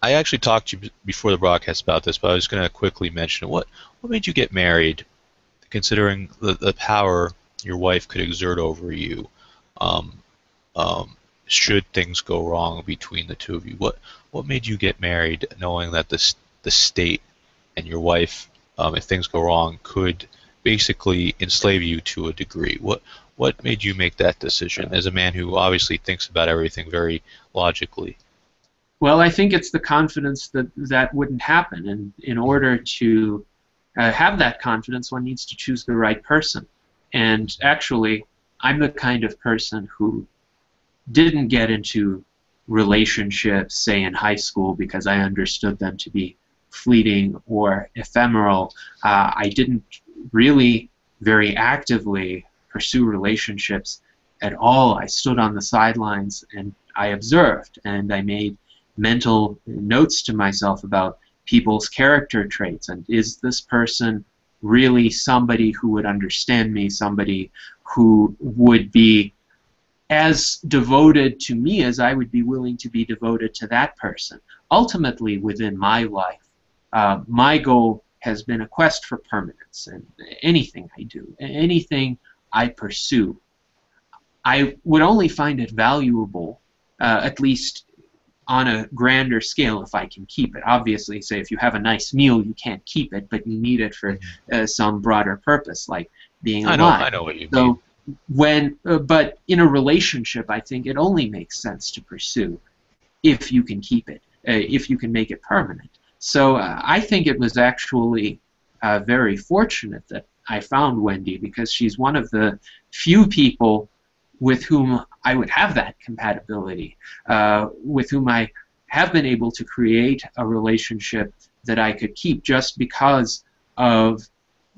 I actually talked to you before the broadcast about this, but I was going to quickly mention it. What made you get married, considering the power your wife could exert over you, should things go wrong between the two of you? What made you get married, knowing that the state and your wife, if things go wrong, could basically enslave you to a degree? What made you make that decision as a man who obviously thinks about everything very logically? Well, I think it's the confidence that that wouldn't happen, and in order to have that confidence, one needs to choose the right person. And actually, I'm the kind of person who didn't get into relationships, say in high school, because I understood them to be fleeting or ephemeral. I didn't really very actively pursue relationships at all. I stood on the sidelines and I observed, and I made mental notes to myself about people's character traits, and is this person really somebody who would understand me, somebody who would be as devoted to me as I would be willing to be devoted to that person. Ultimately, within my life, my goal has been a quest for permanence, and anything I do, anything I pursue, I would only find it valuable, at least on a grander scale, if I can keep it. Obviously, say if you have a nice meal, you can't keep it, but you need it for some broader purpose, like being alive. I know what you mean. So but in a relationship, I think it only makes sense to pursue if you can keep it, if you can make it permanent. So I think it was actually very fortunate that I found Wendy, because she's one of the few people with whom I would have that compatibility, with whom I have been able to create a relationship that I could keep just because of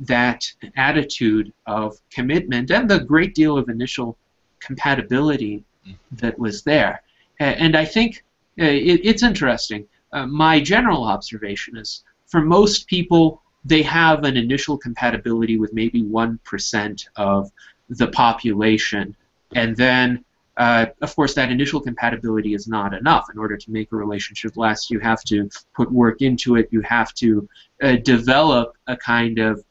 that attitude of commitment and the great deal of initial compatibility that was there. And I think it's interesting. My general observation is, for most people, they have an initial compatibility with maybe 1% of the population, and then of course, that initial compatibility is not enough. In order to make a relationship last, you have to put work into it. You have to develop a kind of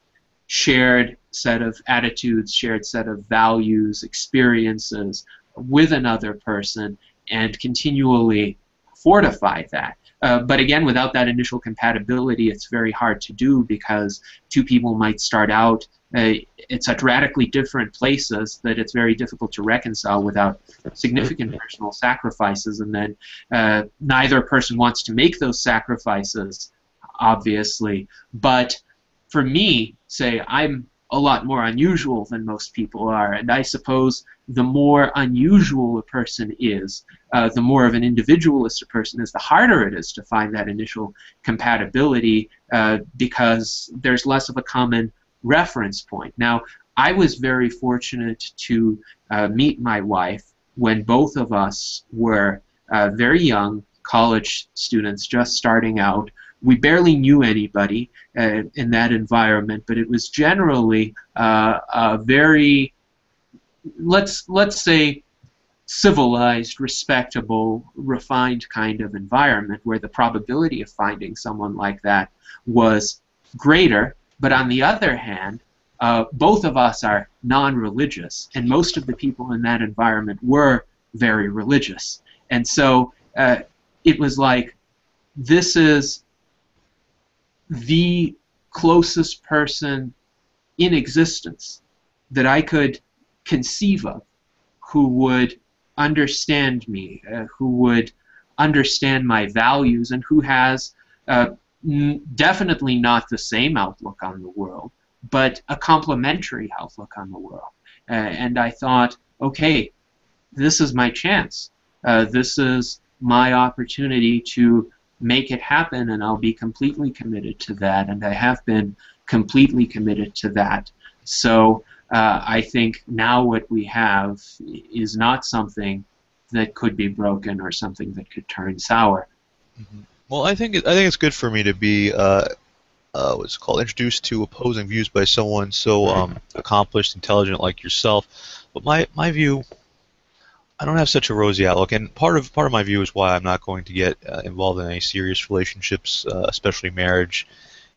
shared set of attitudes, shared set of values, experiences with another person, and continually fortify that. But again, without that initial compatibility, it's very hard to do, because two people might start out at such radically different places that it's very difficult to reconcile without significant personal sacrifices, and then neither person wants to make those sacrifices, obviously. But for me, say, I'm a lot more unusual than most people are, and I suppose the more unusual a person is, the more of an individualist a person is, the harder it is to find that initial compatibility, because there's less of a common reference point. Now, I was very fortunate to meet my wife when both of us were very young college students just starting out. We barely knew anybody in that environment, but it was generally a very, let's say, civilized, respectable, refined kind of environment where the probability of finding someone like that was greater. But on the other hand, both of us are non-religious, and most of the people in that environment were very religious. And so it was like, this is the closest person in existence that I could conceive of who would understand me, who would understand my values, and who has definitely not the same outlook on the world, but a complementary outlook on the world. And I thought, okay, this is my chance. This is my opportunity to make it happen, and I'll be completely committed to that, and I have been completely committed to that. So I think now what we have is not something that could be broken or something that could turn sour. Mm-hmm. Well, I think it's good for me to be what's it called, introduced to opposing views by someone so accomplished, intelligent like yourself. But my view, I don't have such a rosy outlook, and part of my view is why I'm not going to get involved in any serious relationships, especially marriage,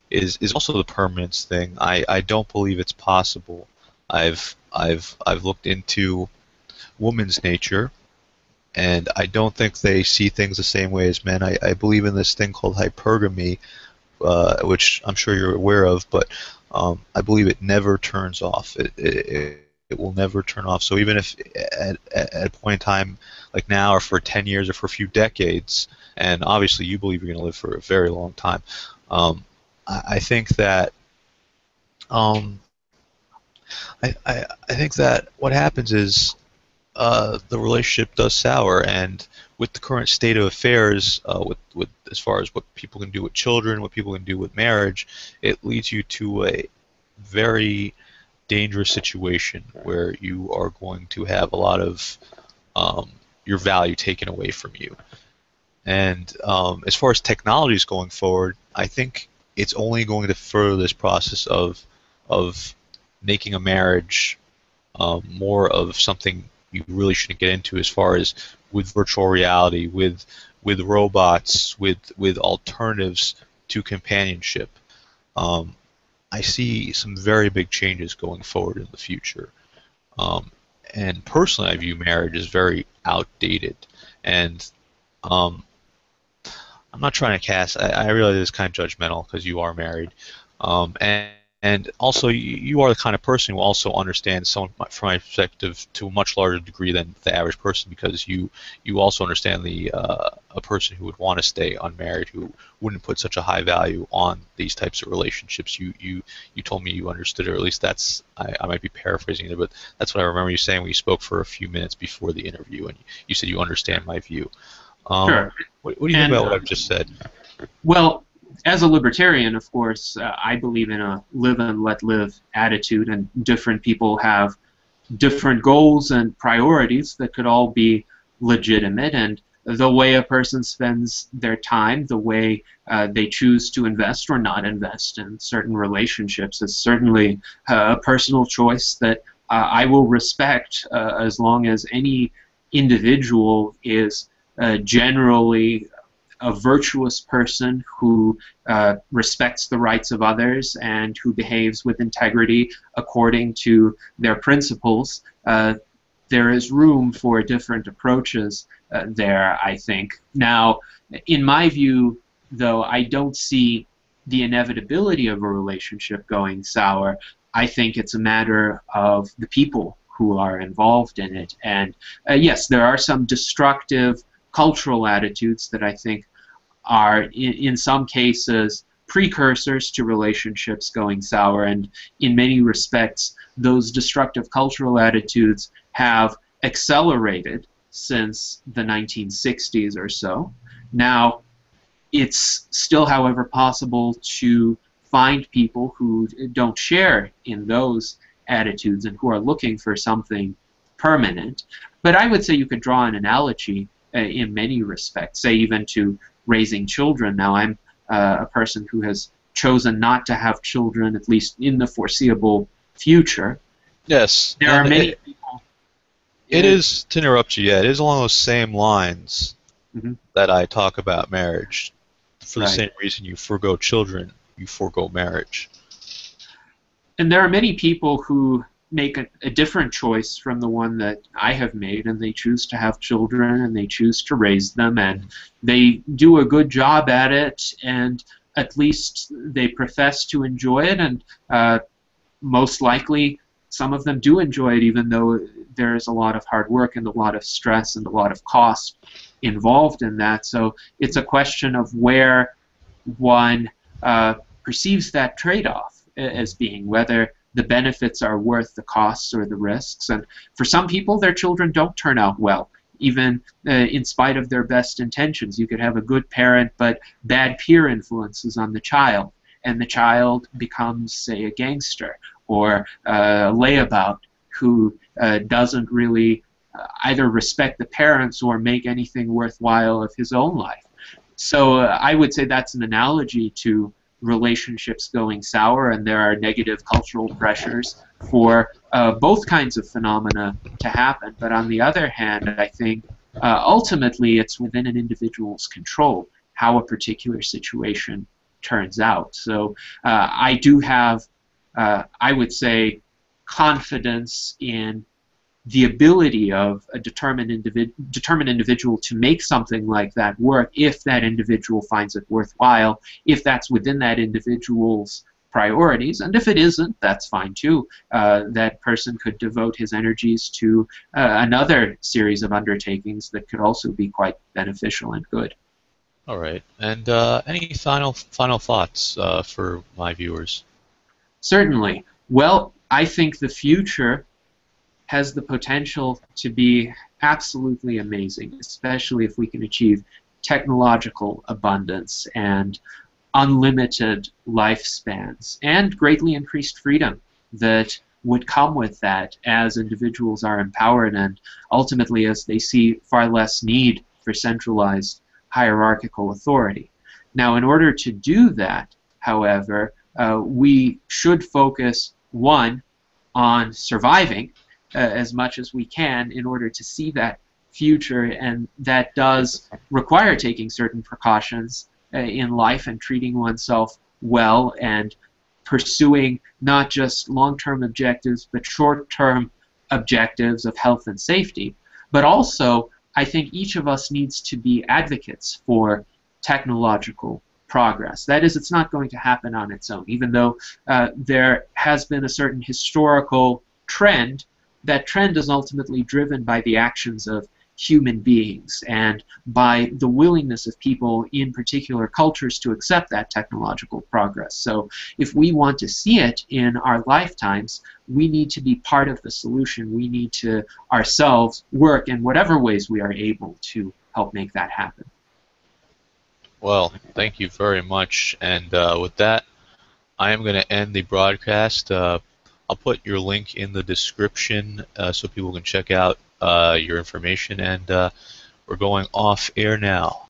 is also the permanence thing. I don't believe it's possible. I've looked into women's nature, and I don't think they see things the same way as men. I believe in this thing called hypergamy, which I'm sure you're aware of, but I believe it never turns off. It will never turn off. So even if at a point in time, like now, or for 10 years, or for a few decades, and obviously you believe you're going to live for a very long time, I think that I think that what happens is the relationship does sour, and with the current state of affairs, with as far as what people can do with children, what people can do with marriage, it leads you to a very dangerous situation where you are going to have a lot of your value taken away from you. And as far as technology is going forward, I think it's only going to further this process of making a marriage more of something you really shouldn't get into, as far as with virtual reality, with robots, with alternatives to companionship. Um, I see some very big changes going forward in the future. Um, and personally, I view marriage as very outdated. And um, I'm not trying to cast. I realize it's kind of judgmental because you are married, and also you are the kind of person who also understands someone from my perspective to a much larger degree than the average person, because you also understand the a person who would want to stay unmarried, who wouldn't put such a high value on these types of relationships. You told me you understood it, or at least that's I might be paraphrasing it, but that's what I remember you saying when you spoke for a few minutes before the interview, and you said you understand my view. Sure. What do you think And about what I've just said? well, as a libertarian, of course, I believe in a live and let live attitude, and different people have different goals and priorities that could all be legitimate, and the way a person spends their time, the way they choose to invest or not invest in certain relationships is certainly a personal choice that I will respect, as long as any individual is generally a virtuous person who respects the rights of others and who behaves with integrity according to their principles. There is room for different approaches there, I think. Now, in my view, though, I don't see the inevitability of a relationship going sour. I think it's a matter of the people who are involved in it. And yes, there are some destructive cultural attitudes that I think are, in some cases, precursors to relationships going sour, and in many respects, those destructive cultural attitudes have accelerated since the 1960s or so. Now, it's still, however, possible to find people who don't share in those attitudes and who are looking for something permanent. But I would say you could draw an analogy in many respects, say even to raising children. Now, I'm a person who has chosen not to have children, at least in the foreseeable future. Yes, There are and many people. it is, to interrupt you, yeah, it is along those same lines Mhm. that I talk about marriage. For the Right. same reason you forego children, you forego marriage. And there are many people who make a different choice from the one that I have made, and they choose to have children, and they choose to raise them, and they do a good job at it, and at least they profess to enjoy it, and most likely some of them do enjoy it, even though there's a lot of hard work and a lot of stress and a lot of cost involved in that. So it's a question of where one perceives that trade-off as being, whether the benefits are worth the costs or the risks. And for some people, their children don't turn out well, even in spite of their best intentions. You could have a good parent, but bad peer influences on the child, and the child becomes, say, a gangster or a layabout who doesn't really either respect the parents or make anything worthwhile of his own life. So I would say that's an analogy to relationships going sour, and there are negative cultural pressures for both kinds of phenomena to happen. But on the other hand, I think ultimately it's within an individual's control how a particular situation turns out. So I do have, I would say, confidence in the ability of a determined individual to make something like that work if that individual finds it worthwhile, if that's within that individual's priorities, and if it isn't, that's fine too. That person could devote his energies to another series of undertakings that could also be quite beneficial and good. All right. And any final thoughts for my viewers? Certainly. Well, I think the future has the potential to be absolutely amazing, especially if we can achieve technological abundance. And unlimited lifespans and greatly increased freedom that would come with that as individuals are empowered and ultimately as they see far less need for centralized hierarchical authority. Now, in order to do that, however, we should focus, one, on surviving as much as we can in order to see that future, and that does require taking certain precautions in life and treating oneself well and pursuing not just long-term objectives but short-term objectives of health and safety. But also, I think each of us needs to be advocates for technological progress. That is, it's not going to happen on its own. Even though there has been a certain historical trend, that trend is ultimately driven by the actions of human beings and by the willingness of people in particular cultures to accept that technological progress. So if we want to see it in our lifetimes, we need to be part of the solution. We need to ourselves work in whatever ways we are able to help make that happen. Well, thank you very much. And with that, I am going to end the broadcast. I'll put your link in the description so people can check out your information. And we're going off air now.